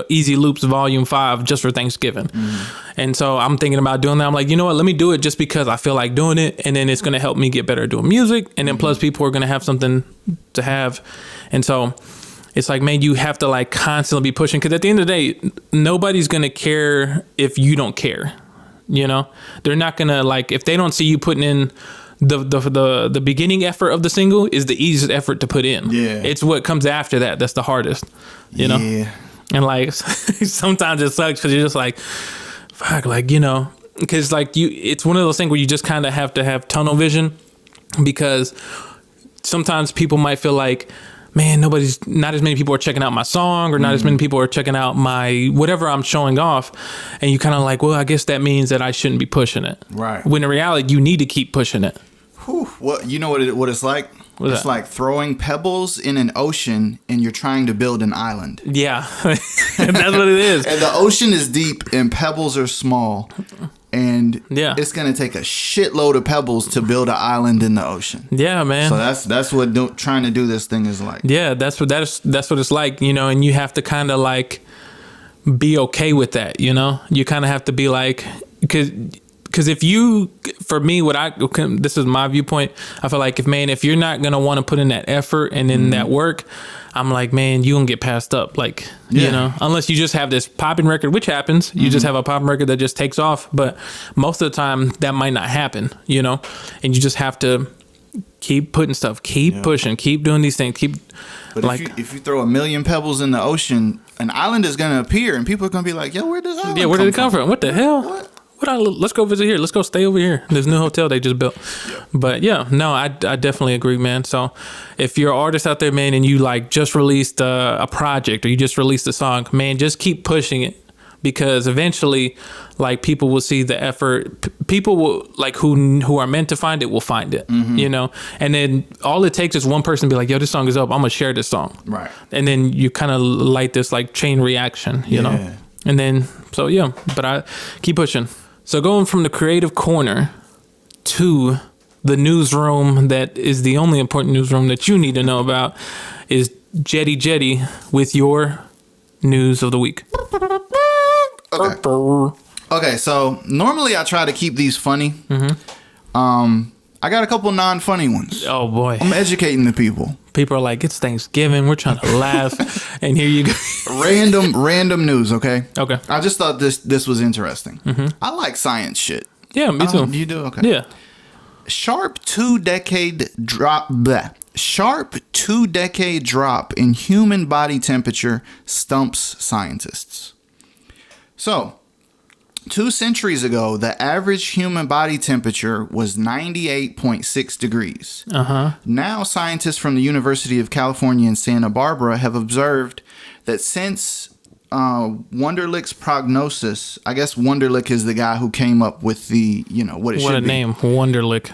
Easy Loops Volume 5 just for Thanksgiving. And so I'm thinking about doing that. I'm like, you know what? Let me do it just because I feel like doing it, and then it's going to help me get better at doing music, and then plus people are going to have something to have. And so it's like, man, you have to like constantly be pushing, because at the end of the day, nobody's going to care if you don't care. You know, they're not going to, like, if they don't see you putting in the beginning effort of the single is the easiest effort to put in. Yeah. It's what comes after that that's the hardest, you know? Yeah. And like sometimes it sucks because you're just like, fuck, like, you know, because like it's one of those things where you just kind of have to have tunnel vision, because sometimes people might feel like, man, not as many people are checking out my song, or not as many people are checking out my whatever I'm showing off. And you kind of like, well, I guess that means that I shouldn't be pushing it. Right. When in reality, you need to keep pushing it. Whew. Well, you know what it's like? What's it's that? like throwing pebbles in an ocean and you're trying to build an island. Yeah, that's what it is. And the ocean is deep and pebbles are small. And it's going to take a shitload of pebbles to build an island in the ocean. Yeah, man. So that's what trying to do this thing is like. Yeah, that's what it's like, you know, and you have to kind of like be okay with that, you know? You kind of have to be like, because if you, for me, this is my viewpoint, I feel like if you're not going to want to put in that effort and in that work, I'm like, man, you gonna get passed up. Like, you know, unless you just have this popping record, which happens, you just have a popping record that just takes off. But most of the time that might not happen, you know, and you just have to keep putting stuff, keep pushing, keep doing these things, But like, if you throw 1,000,000 pebbles in the ocean, an island is gonna appear and people are gonna be like, yo, where did this island where did it come from? What the hell? What? Let's go visit here. Let's go stay over here. There's a new hotel they just built. Yeah. But yeah, no, I definitely agree, man. So if you're an artist out there, man, and you like just released a project or you just released a song, man, just keep pushing it, because eventually, like, people will see the effort. People will, like, who are meant to find it will find it, you know? And then all it takes is one person to be like, yo, this song is up. I'm going to share this song. Right. And then you kind of light this like chain reaction, you know? And then, so yeah, but I keep pushing. So going from the creative corner to the newsroom that is the only important newsroom that you need to know about is Jetty with your news of the week. Okay, so normally I try to keep these funny. I got a couple non-funny ones. Oh boy. I'm educating the people. People are like, it's Thanksgiving, we're trying to laugh, and here you go. Random news, okay? Okay. I just thought this was interesting. I like science shit. Yeah, me too. You do? Okay. Yeah. Sharp 2-decade drop in human body temperature stumps scientists. So, 2 centuries ago, the average human body temperature was 98.6 degrees. Now, scientists from the University of California in Santa Barbara have observed that since Wunderlich's prognosis, I guess Wunderlich is the guy who came up with the, what it should be. What a name, Wunderlich.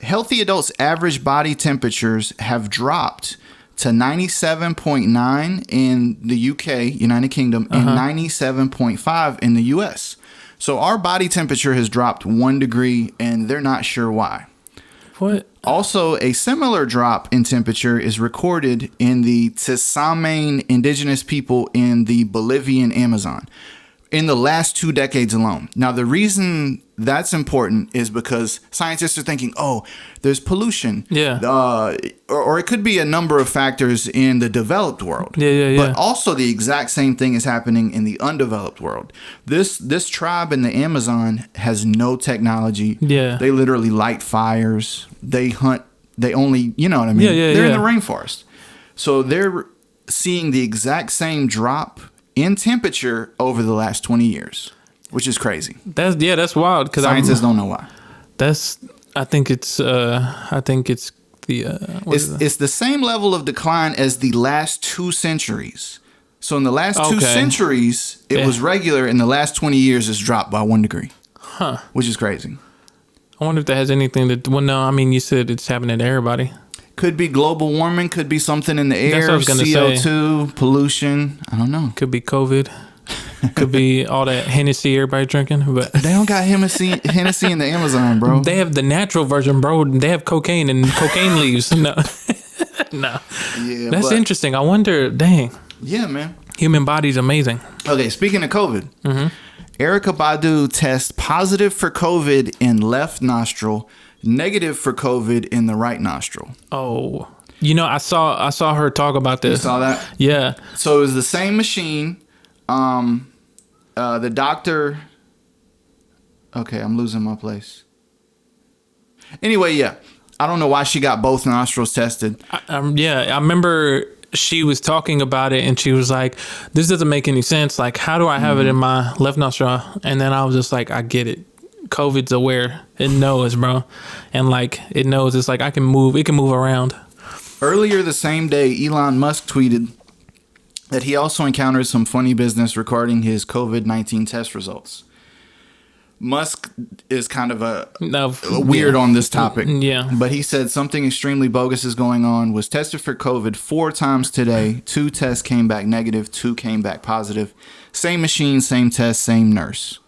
Healthy adults' average body temperatures have dropped to 97.9 in the UK, United Kingdom, and 97.5 in the US. So our body temperature has dropped 1 degree, and they're not sure why. What? Also, a similar drop in temperature is recorded in the Tsamane indigenous people in the Bolivian Amazon in the last 2 decades alone. Now, the reason that's important is because scientists are thinking, oh, there's pollution. Yeah. Or it could be a number of factors in the developed world. Yeah. But also the exact same thing is happening in the undeveloped world. This tribe in the Amazon has no technology. Yeah. They literally light fires. They hunt. They only, you know what I mean? They're in the rainforest. So they're seeing the exact same drop in temperature over the last 20 years, which is crazy. That's wild, because scientists don't know why. I think it's the it's the same level of decline as the last 2 centuries. So in the last 2 centuries, it was regular. In the last 20 years, it's dropped by 1 degree. Which is crazy. I wonder if that has anything to. Well, no, I mean, you said it's happening to everybody. Could be global warming. Could be something in the air. That's what I was gonna CO2, say. Pollution. I don't know. Could be COVID. Could be all that Hennessy everybody drinking. But they don't got Hennessy in the Amazon, bro. They have the natural version, bro. They have cocaine and cocaine leaves. No. No. Yeah, that's interesting. I wonder, dang. Yeah, man. Human body's amazing. Okay, speaking of COVID, Erykah Badu tests positive for COVID in left nostril, negative for COVID in the right nostril. Oh, I saw her talk about this. You saw that? Yeah. So it was the same machine. The doctor. Okay, I'm losing my place. Anyway, yeah. I don't know why she got both nostrils tested. I remember she was talking about it and she was like, this doesn't make any sense. Like, how do I have it in my left nostril? And then I was just like, I get it. COVID's aware. It knows, bro. And like, it knows it's like, it can move around. Earlier the same day, Elon Musk tweeted that he also encountered some funny business regarding his COVID-19 test results. Musk is kind of a weird on this topic. Yeah. But he said something extremely bogus is going on. Was tested for COVID 4 times today. 2 tests came back negative. 2 came back positive. Same machine, same test, same nurse.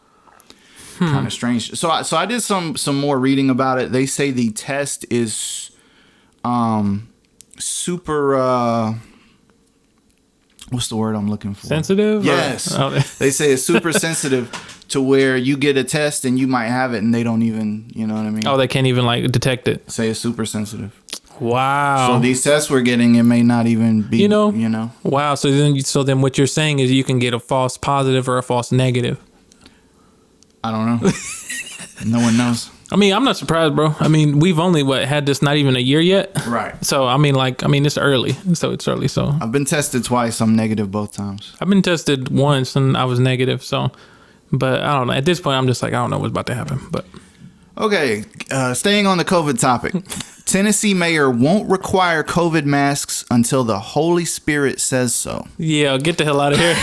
Kind of strange. So I did some more reading about it. They say the test is super... what's the word I'm looking for? Sensitive? Yes. They say it's super sensitive to where you get a test and you might have it and they don't even, you know what I mean? Oh, they can't even like detect it. Say it's super sensitive. Wow. So these tests we're getting, it may not even be, you know. Wow. So then what you're saying is you can get a false positive or a false negative. I don't know. No one knows. I mean, I'm not surprised, bro. I mean, we've only had this not even a year yet. Right. So, it's early. So I've been tested twice. I'm negative both times. I've been tested once and I was negative. So, but I don't know. At this point, I'm just like, I don't know what's about to happen. But okay. Staying on the COVID topic. Tennessee mayor won't require COVID masks until the Holy Spirit says so. Yeah, get the hell out of here.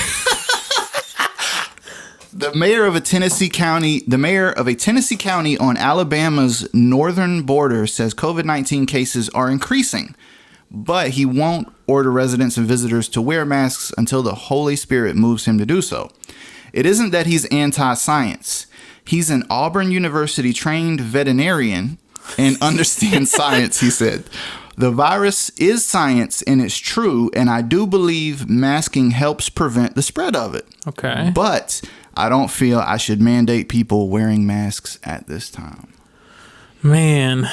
The mayor of a Tennessee county on Alabama's northern border says COVID-19 cases are increasing, but he won't order residents and visitors to wear masks until the Holy Spirit moves him to do so. It isn't that he's anti-science. He's an Auburn University trained veterinarian and understands science, he said. The virus is science and it's true, and I do believe masking helps prevent the spread of it. Okay. But I don't feel I should mandate people wearing masks at this time. Man.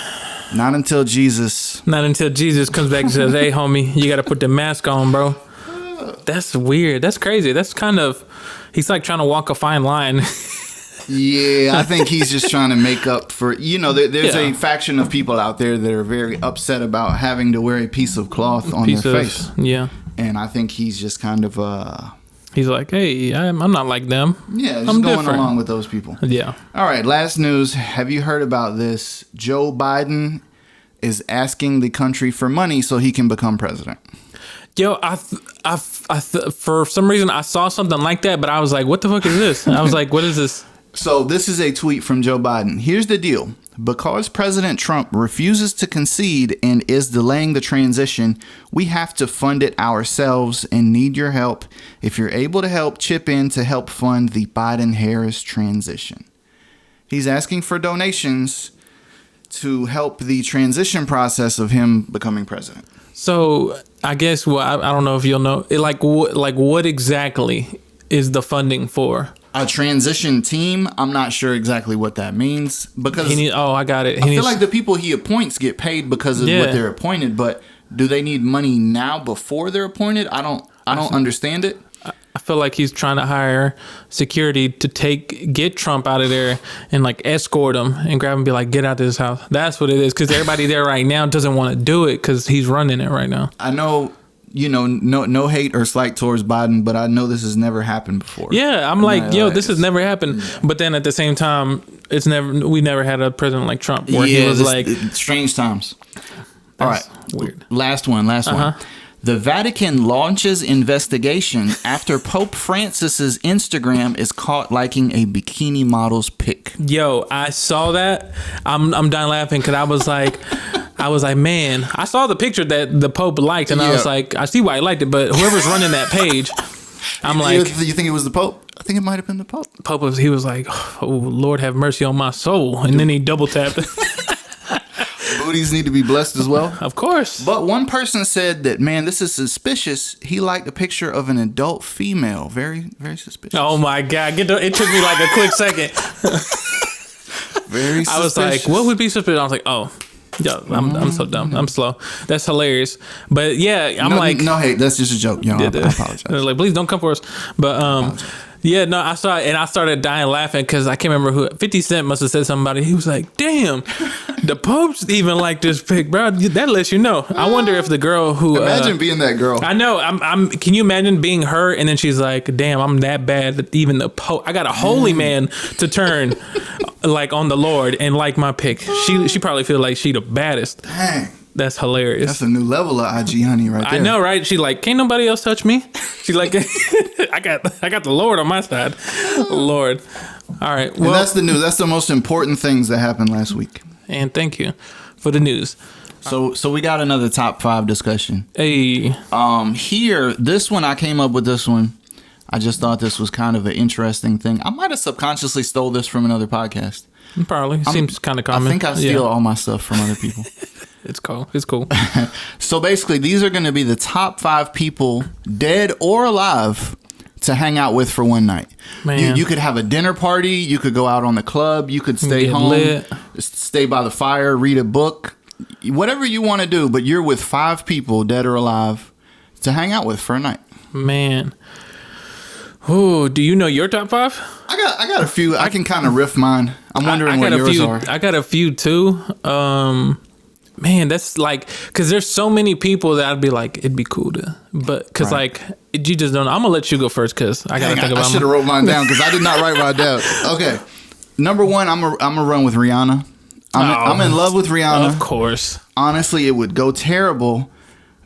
Not until Jesus comes back and says, hey, homie, you got to put the mask on, bro. That's weird. That's crazy. That's kind of, he's like trying to walk a fine line. Yeah, I think he's just trying to make up for, there's a faction of people out there that are very upset about having to wear a piece of cloth on their face. Yeah. And I think he's just kind of... he's like, hey, I'm not like them. Yeah, just I'm going different. along with those people. Yeah. All right, last news. Have you heard about this? Joe Biden is asking the country for money so he can become president. Yo, for some reason, I saw something like that, but I was like, what the fuck is this? I was like, what is this? So this is a tweet from Joe Biden. Here's the deal. Because President Trump refuses to concede and is delaying the transition, we have to fund it ourselves and need your help. If you're able to help, chip in to help fund the Biden-Harris transition. He's asking for donations to help the transition process of him becoming president. So I guess, I don't know if you'll know, what exactly is the funding for? A transition team. I'm not sure exactly what that means because I got it. I feel like the people he appoints get paid because of what they're appointed, but do they need money now before they're appointed? I don't understand it. I feel like he's trying to hire security to get Trump out of there and like escort him and grab him and be like, get out of this house. That's what it is. Because everybody there right now doesn't want to do it because he's running it right now. I know. No hate or slight towards Biden, but I know this has never happened before. Yeah, I'm like, this has never happened. Yeah. But then at the same time, we never had a president like Trump where he was like strange times. All right, weird. Last one. The Vatican launches investigation after Pope Francis's Instagram is caught liking a bikini model's pic. Yo, I saw that. I'm done laughing because I was like, I was like, man, I saw the picture that the Pope liked, and I was like, I see why he liked it, but whoever's running that page, I'm like, you think it was the Pope? I think it might have been the Pope. He was like, oh, Lord have mercy on my soul. And then he double tapped it. Booties need to be blessed as well. Of course. But one person said that, man, this is suspicious. He liked a picture of an adult female. Very, very suspicious. Oh my God. It took me like a quick second. Very suspicious. I was like, what would be suspicious? I was like, oh. Yeah, I'm so dumb. I'm slow. That's hilarious. But yeah, I'm like, no hate. That's just a joke. I apologize. Like, please don't come for us. But yeah, no, I saw it and I started dying laughing because I can't remember who. 50 Cent must have said something about it. He was like, "Damn, the Pope's even like this pic, bro." That lets you know. I wonder if the girl who imagine being that girl. I know. Can you imagine being her and then she's like, "Damn, I'm that bad that even the Pope. I got a holy man to turn." Like on the Lord and like my pic. She probably feel like she the baddest. Dang. That's hilarious. That's a new level of IG honey right there. I know, right? She like, can't nobody else touch me. She like, I got the Lord on my side. Lord. All right. Well, and that's the news. That's the most important things that happened last week. And thank you for the news. So we got another top 5 discussion. Hey. Here, this one, I came up with this one. I just thought this was kind of an interesting thing. I might have subconsciously stole this from another podcast. Probably. Seems kind of common. I think I steal all my stuff from other people. It's cool. It's cool. So basically, these are going to be the top 5 people, dead or alive, to hang out with for one night. Man. You could have a dinner party. You could go out on the club. You could stay home, lit. Stay by the fire, read a book. Whatever you want to do, but you're with 5 people, dead or alive, to hang out with for a night. Man. Oh, do you know your top 5? I got a few. I can kind of riff mine. I'm wondering what yours are. I got a few too. Man, that's like, because there's so many people that I'd be like, it'd be cool to, but because like you just don't know. I'm gonna let you go first because I gotta think about. I should have wrote mine down because I did not write mine down. Okay, number 1, I'm gonna run with Rihanna. I'm in love with Rihanna. Of course. Honestly, it would go terrible.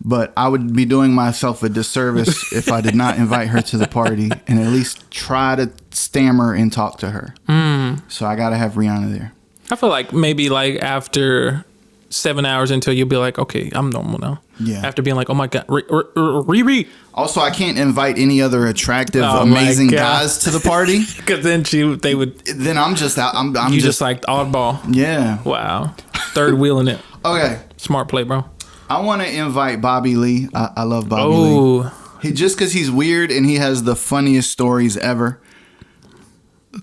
But I would be doing myself a disservice if I did not invite her to the party and at least try to stammer and talk to her. So I got to have Rihanna there. I feel like maybe like after 7 hours until you'll be like, okay, I'm normal now. Yeah. After being like, oh my God, Riri. Also, I can't invite any other attractive, amazing guys to the party. Because then they would. Then I'm just out. I'm just like oddball. Yeah. Wow. Third wheeling it. Okay. Smart play, bro. I want to invite Bobby Lee. I love Bobby Lee. Just because he's weird and he has the funniest stories ever.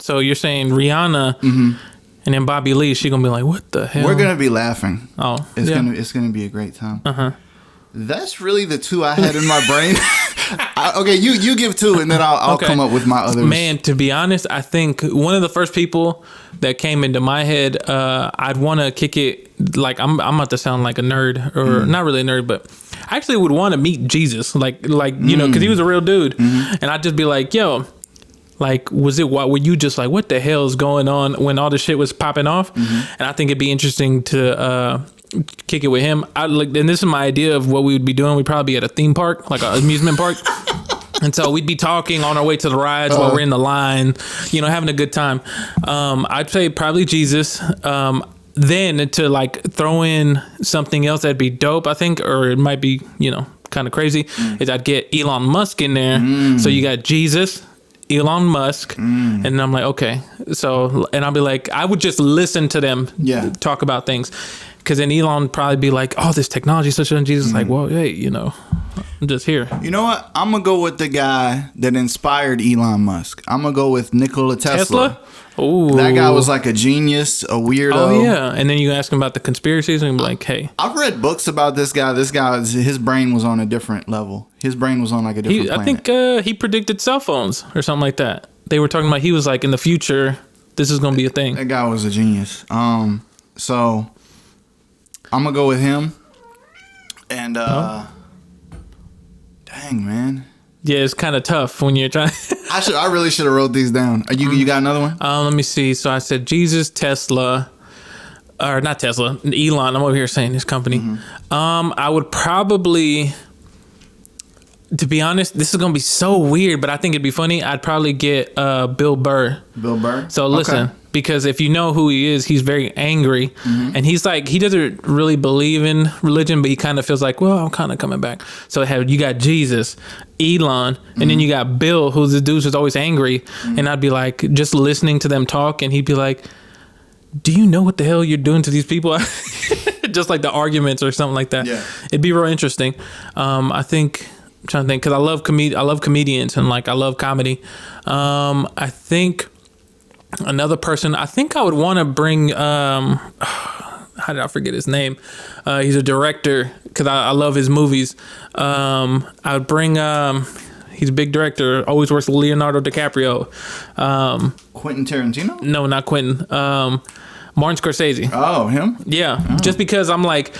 So you're saying Rihanna and then Bobby Lee, she gonna be like, what the hell? We're gonna be laughing. Oh, it's gonna be a great time. That's really the 2 I had in my brain. Okay, you give 2 and then I'll come up with my others. Man, to be honest, I think one of the first people that came into my head, I'd want to kick it. Like I'm about to sound like a nerd, or not really a nerd, but I actually would want to meet Jesus, like you know, because he was a real dude, and I'd just be like, yo, like, were you just like, what the hell is going on when all this shit was popping off? And I think it'd be interesting to kick it with him. And this is my idea of what we would be doing. We'd probably be at a theme park, like an amusement park. And so we'd be talking on our way to the rides while we're in the line, you know, having a good time. I'd say probably Jesus. Then to like throw in something else that'd be dope, I think, or it might be, you know, kind of crazy, is I'd get Elon Musk in there. So you got Jesus, Elon Musk, and I'm like, okay. So, and I'll be like, I would just listen to them talk about things. Because then Elon would probably be like, oh, this technology, such and Jesus. Like, well, hey, you know, I'm just here. You know what? I'm going to go with the guy that inspired Elon Musk. I'm going to go with Nikola Tesla? Ooh. That guy was like a genius, a weirdo. Oh, yeah. And then you ask him about the conspiracies and be like, hey. I've read books about this guy. His brain was on a different level. His brain was on like a different planet. I think he predicted cell phones or something like that. They were talking about he was like, in the future, this is going to be a thing. That guy was a genius. So I'm going to go with him. And, dang, man. Yeah, it's kind of tough when you're trying. I really should have wrote these down. You got another one? Let me see. So I said Jesus, Tesla, or not Tesla, Elon. I'm over here saying his company. I would probably, to be honest, this is gonna be so weird, but I think it'd be funny. I'd probably get Bill Burr. Bill Burr. So listen, because if you know who he is, he's very angry, and he's like, he doesn't really believe in religion, but he kind of feels like, well, I'm kind of coming back. So you got Jesus, Elon, and then you got Bill, who's the dude who's always angry, and I'd be like, just listening to them talk, and he'd be like, do you know what the hell you're doing to these people? Just like the arguments or something like that. Yeah. It'd be real interesting. I'm trying to think, because I love comedians, and like I love comedy. I think another person, I think I would want to bring, how did I forget his name? He's a director, because I love his movies. I would bring, he's a big director, always works with Leonardo DiCaprio. Quentin Tarantino? No, not Quentin. Martin Scorsese. Oh, him? Yeah. Oh. Just because I'm like,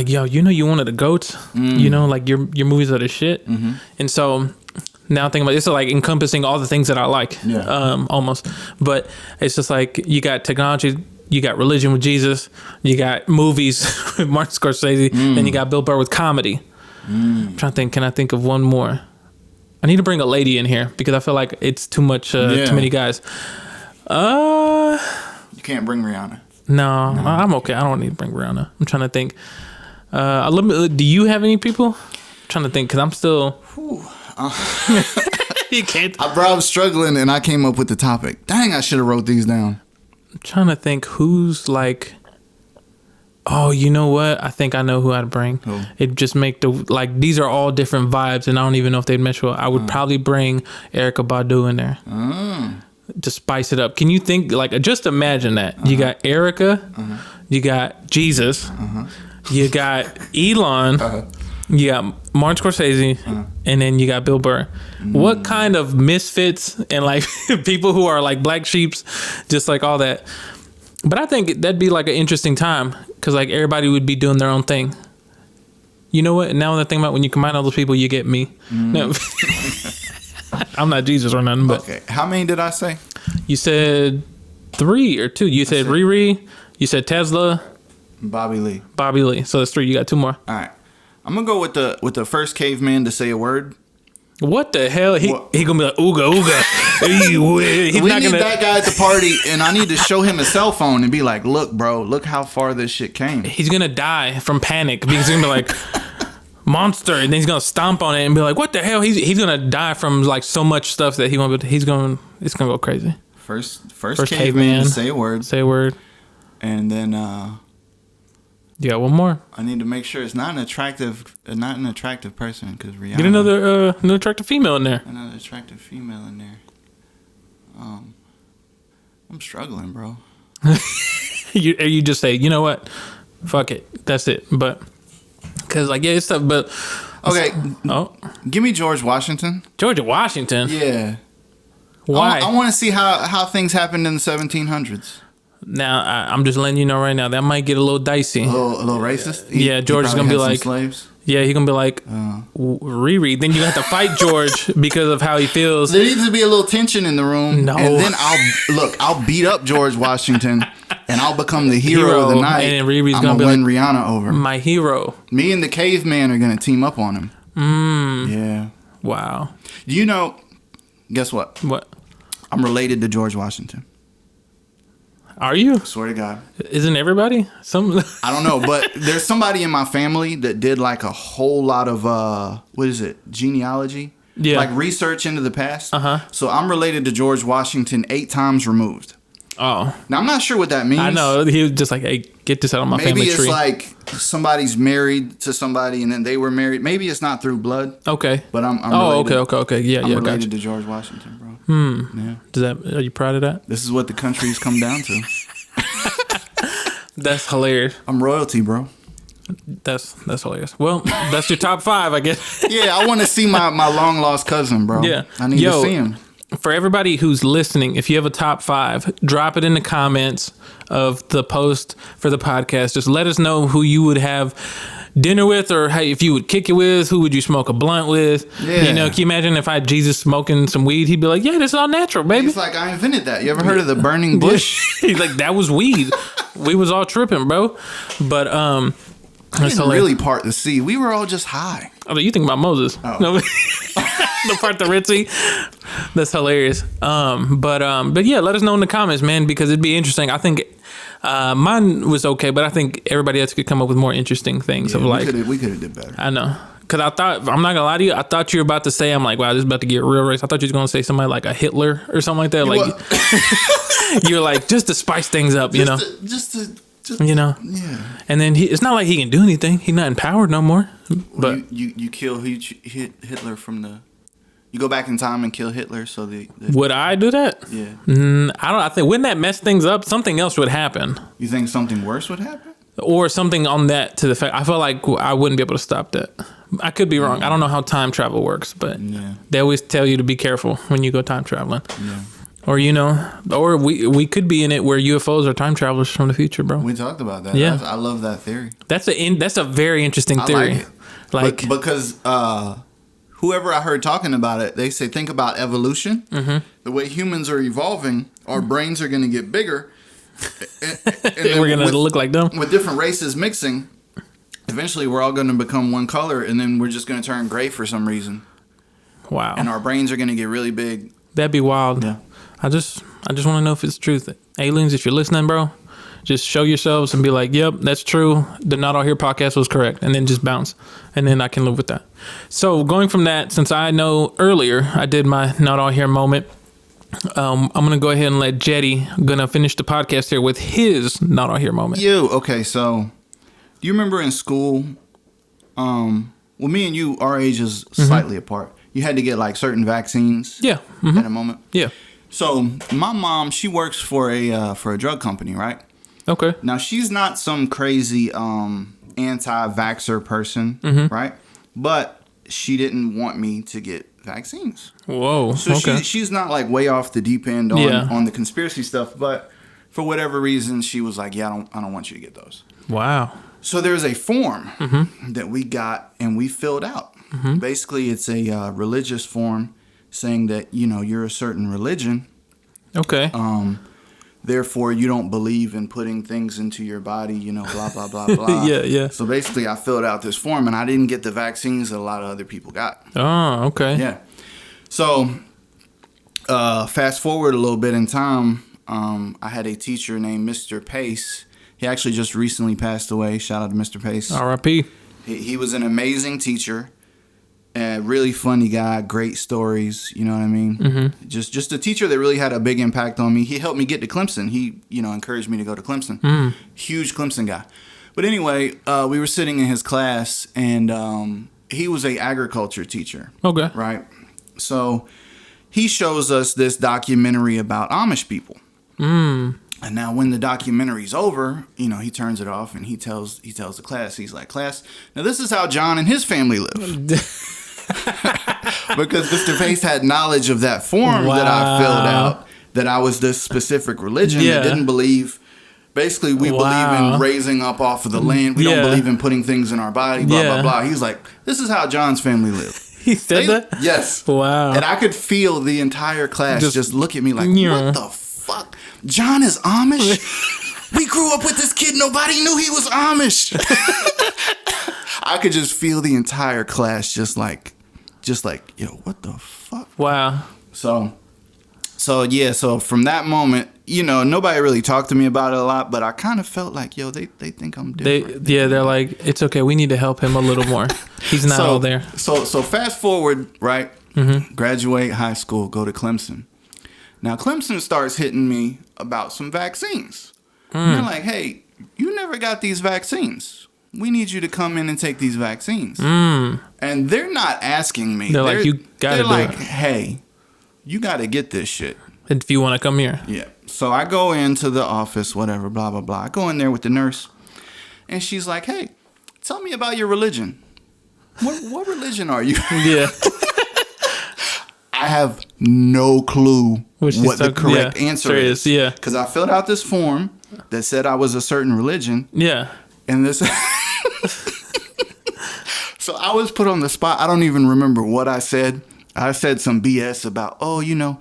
yo, you know, you one of the GOATs, you know, like your movies are the shit. And so now thinking about this, is like encompassing all the things that I like, almost. But it's just like, you got technology, you got religion with Jesus, you got movies with Martin Scorsese, and you got Bill Burr with comedy. I'm trying to think, can I think of one more? I need to bring a lady in here because I feel like it's too much, too many guys. You can't bring Rihanna. No, I'm okay. I don't need to bring Rihanna. I'm trying to think. Do you have any people? I'm trying to think, because I'm still. You can't. Bro, I was struggling and I came up with the topic. Dang, I should have wrote these down. I'm trying to think who's like. Oh, you know what? I think I know who I'd bring. Who? It just make these are all different vibes, and I don't even know if they'd mesh well. I would probably bring Erykah Badu in there. To spice it up. Can you think, like, just imagine that. You got Erykah, you got Jesus, you got Elon, you got Martin Scorsese, and then you got Bill Burr. What kind of misfits and like people who are like black sheeps, just like all that. But I think that'd be like an interesting time, because like everybody would be doing their own thing. You know what? Now that I think about, when you combine all those people, you get me. No. I'm not Jesus or nothing, but okay. How many did I say? You said 3 or 2. You said Riri. You said Tesla. Bobby Lee. So that's 3. You got 2 more. All right. I'm gonna go with the first caveman to say a word. What the hell? He gonna be like ooga ooga. We need that guy at the party, and I need to show him a cell phone and be like, look, bro, look how far this shit came. He's gonna die from panic because he's gonna be like. Monster, and then he's gonna stomp on it and be like, "What the hell?" He's gonna die from like so much stuff that he won't. But it's gonna go crazy. First caveman to say a word, and then you got one more. I need to make sure it's not an attractive person, because Rihanna. Get another attractive female in there. Another attractive female in there. I'm struggling, bro. you just say, you know what, fuck it, that's it, but. Cause like it's tough, but okay. Give me George Washington. George Washington. Yeah. Why? I want to see how things happened in the 1700s. Now I'm just letting you know right now that might get a little dicey. A little racist. Yeah, George is gonna be like slaves. Yeah, he's gonna be like Riri. Then you have to fight George because of how he feels. There needs to be a little tension in the room. No. And then I'll beat up George Washington. And I'll become the hero of the night. And Riri's I'm gonna be win like, Rihanna over. My hero. Me and the caveman are gonna team up on him. Yeah. Wow. You know, guess what? What? I'm related to George Washington. Are you? I swear to God. Isn't everybody? I don't know, but there's somebody in my family that did like a whole lot of genealogy? Yeah. Like research into the past. So I'm related to George Washington 8 times removed. Oh. Now, I'm not sure what that means. I know. He was just like, hey, get this out of my family tree. Maybe it's like somebody's married to somebody and then they were married. Maybe it's not through blood. Okay. But I'm related. Okay. Yeah, I'm related gotcha. to George Washington, bro. Yeah. Are you proud of that? This is what the country's come down to. That's hilarious. I'm royalty, bro. That's hilarious. Well, that's your top 5, I guess. Yeah, I want to see my long lost cousin, bro. Yeah. I need to see him. For everybody who's listening, if you have a top 5, drop it in the comments of the post for the podcast. Just let us know who you would have dinner with, or if you would kick it with. Who would you smoke a blunt with? Yeah. You know, can you imagine if I had Jesus smoking some weed? He'd be like, yeah, this is all natural, baby. He's like, I invented that. You ever heard of the burning bush? He's like, that was weed. We was all tripping, bro. But I didn't really part the sea. We were all just high. Oh, you think about Moses? Oh. No. The part the Ritzy. That's hilarious. But yeah, let us know in the comments, man, because it'd be interesting. I think mine was okay, but I think everybody else could come up with more interesting things. Yeah, of like we could have did better. I know. Because I thought, I'm not going to lie to you, I thought you were about to say, I'm like, wow, this is about to get real race. I thought you were going to say somebody like a Hitler or something like that. Like, you're like, just to spice things up, you know? Just you know? Yeah. And then it's not like he can do anything. He's not empowered no more. But you kill Hitler from the... You go back in time and kill Hitler, so the would I do that? Yeah. I think, wouldn't that mess things up? Something else would happen. You think something worse would happen? Or something on that to the fact, I feel like I wouldn't be able to stop that. I could be wrong. I don't know how time travel works, but they always tell you to be careful when you go time traveling. Yeah. Or, you know, or we could be in it where UFOs are time travelers from the future, bro. We talked about that. Yeah. I love that theory. That's a very interesting theory. I like it. Because whoever I heard talking about it, they say, think about evolution. Mm-hmm. The way humans are evolving, our brains are going to get bigger. And we're going to look like them. With different races mixing, eventually we're all going to become one color, and then we're just going to turn gray for some reason. Wow. And our brains are going to get really big. That'd be wild. Yeah. I just want to know if it's true. Aliens, if you're listening, bro, just show yourselves and be like, yep, that's true. The Not All Here podcast was correct. And then just bounce. And then I can live with that. So going from that, since I know earlier I did my Not All Here moment, I'm going to go ahead and let Jetty going to finish the podcast here with his Not All Here moment. Okay, so do you remember in school, well, me and you, our age is slightly apart. You had to get like certain vaccines at a moment. Yeah. So my mom, she works for a drug company, right? Okay. Now, she's not some crazy anti-vaxxer person, right? But she didn't want me to get vaccines. Whoa. So okay. she's not like way off the deep end on the conspiracy stuff, but for whatever reason, she was like, yeah, I don't want you to get those. Wow. So there's a form that we got and we filled out. Basically, it's a religious form saying that, you know, you're a certain religion. Okay. Therefore, you don't believe in putting things into your body, you know, blah, blah, blah, blah. Yeah. So basically, I filled out this form, and I didn't get the vaccines that a lot of other people got. Oh, okay. Yeah. So fast forward a little bit in time, I had a teacher named Mr. Pace. He actually just recently passed away. Shout out to Mr. Pace. R.I.P. He was an amazing teacher. A really funny guy, great stories, you know what I mean? Just a teacher that really had a big impact on me. He helped me get to Clemson. He, you know, encouraged me to go to Clemson. Huge Clemson guy. But anyway, we were sitting in his class, and he was a agriculture teacher. Okay. Right? So he shows us this documentary about Amish people. And now when the documentary's over, you know, he turns it off and he tells the class, he's like, class, now this is how John and his family live. Because Mr. Pace had knowledge of that form that I filled out, that I was this specific religion that didn't believe. Basically, we believe in raising up off of the land. We don't believe in putting things in our body, blah, blah, blah. He's like, this is how John's family lived. He said that? Yes. Wow. And I could feel the entire class just look at me like, what the fuck? John is Amish? We grew up with this kid. Nobody knew he was Amish. I could just feel the entire class just like, yo, what the fuck? Wow. So from that moment, you know, nobody really talked to me about it a lot, but I kind of felt like, yo, they think I'm different. They're like, it's okay. We need to help him a little more. He's not all there. So fast forward, right? Graduate high school, go to Clemson. Now, Clemson starts hitting me about some vaccines. And they're like, hey, you never got these vaccines. We need you to come in and take these vaccines. And they're not asking me. They're like, you got to do it. Hey, you got to get this shit. If you want to come here. Yeah. So I go into the office, whatever, blah, blah, blah. I go in there with the nurse. And she's like, hey, tell me about your religion. What religion are you? Yeah. I have no clue what the correct answer is. Yeah. Because I filled out this form that said I was a certain religion. Yeah. And this... So I was put on the spot. I don't even remember what I said. I said some BS about, oh, you know,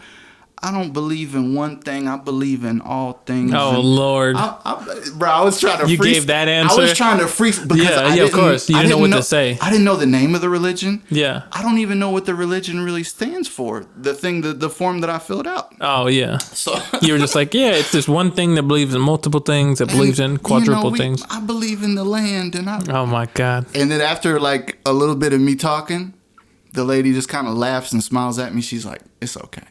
I don't believe in one thing. I believe in all things. Oh, Lord. Bro, I was trying to You gave that answer? I was trying to freeze because of course. You didn't know what to say. I didn't know the name of the religion. Yeah. I don't even know what the religion really stands for. The form that I filled out. Oh, yeah. So you were just like, yeah, it's this one thing that believes in multiple things, that believes in quadruple things. I believe in the land. Oh, my God. And then after like a little bit of me talking, the lady just kind of laughs and smiles at me. She's like, it's okay.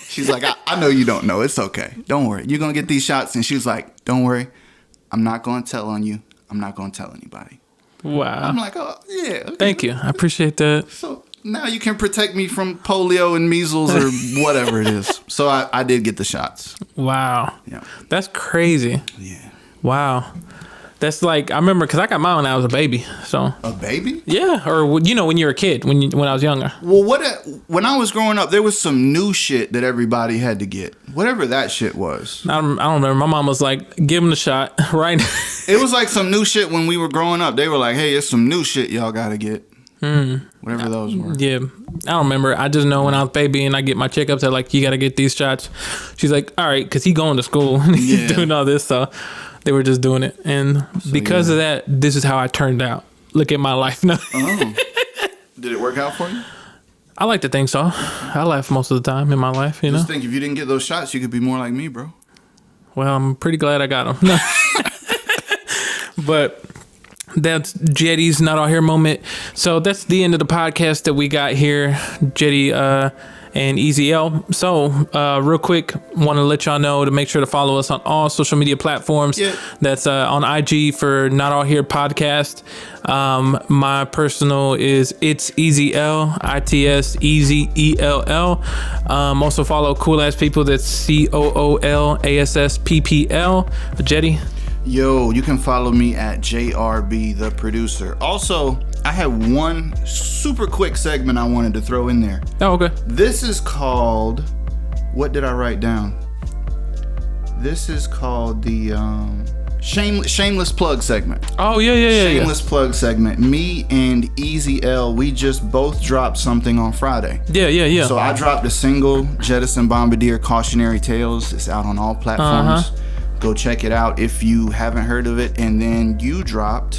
She's like, I know you don't know. It's okay. Don't worry. You're going to get these shots. And she was like, don't worry. I'm not going to tell on you. I'm not going to tell anybody. Wow. I'm like, oh, yeah. Okay. Thank you. I appreciate that. So now you can protect me from polio and measles or whatever it is. So I did get the shots. Wow. Yeah. That's crazy. Yeah. Wow. That's like, I remember, because I got mine when I was a baby. So a baby? Yeah, or when you're a kid, when I was younger. Well, when I was growing up, there was some new shit that everybody had to get. Whatever that shit was. I don't remember. My mom was like, give him the shot, right? It was like some new shit when we were growing up. They were like, hey, it's some new shit y'all got to get. Whatever those were. Yeah. I don't remember. I just know when I was a baby and I get my checkups, they're like, you got to get these shots. She's like, all right, because he's going to school and he's doing all this, so... They were just doing it. And because of that, this is how I turned out. Look at my life now. Oh. Did it work out for you? I like to think so. I laugh most of the time in my life, you know? Just think, if you didn't get those shots, you could be more like me, bro. Well, I'm pretty glad I got them. But that's Jetty's Not All Here moment. So that's the end of the podcast that we got here. Jetty, and Easy L. So, real quick, want to let y'all know to make sure to follow us on all social media platforms. Yeah. That's on IG for Not All Here Podcast. My personal is It's Easy L, ITS Easy ELL. Also follow Cool Ass People. That's COOLASSPPL. Jetty. Yo, you can follow me at JRB the producer. Also, I have one super quick segment I wanted to throw in there. Oh, okay. This is called, what did I write down? This is called the shameless plug segment. Oh, yeah. Shameless plug segment. Me and Easy L, we just both dropped something on Friday. Yeah. So I dropped a single, Jettison Bombardier Cautionary Tales. It's out on all platforms. Go check it out if you haven't heard of it. And then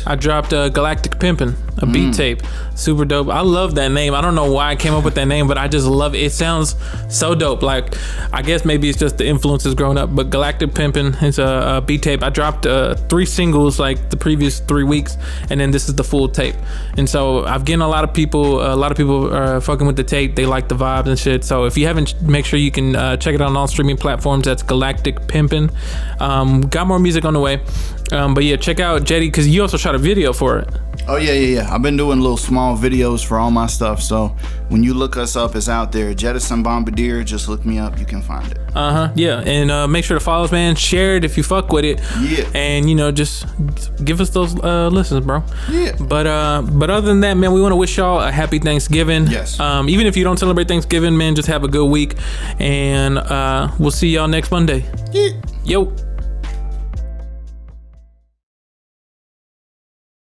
I dropped Galactic Pimpin', a beat tape. Super dope. I love that name. I don't know why I came up with that name, but I just love it. It sounds so dope. Like, I guess maybe it's just the influences growing up, but Galactic Pimpin' is a beat tape. I dropped 3 singles like the previous 3 weeks, and then this is the full tape. And so I've getting a lot of people are fucking with the tape. They like the vibes and shit. So if you haven't, make sure you can check it out on all streaming platforms. That's Galactic Pimpin'. Got more music on the way. But yeah, check out Jetty, because you also shot a video for it. Oh, yeah. I've been doing little small videos for all my stuff. So when you look us up, it's out there. Jettison Bombardier, just look me up. You can find it. Yeah. And make sure to follow us, man. Share it if you fuck with it. Yeah. And, just give us those listens, bro. Yeah. But other than that, man, we want to wish y'all a happy Thanksgiving. Yes. Even if you don't celebrate Thanksgiving, man, just have a good week. And we'll see y'all next Monday. Yeah. Yo.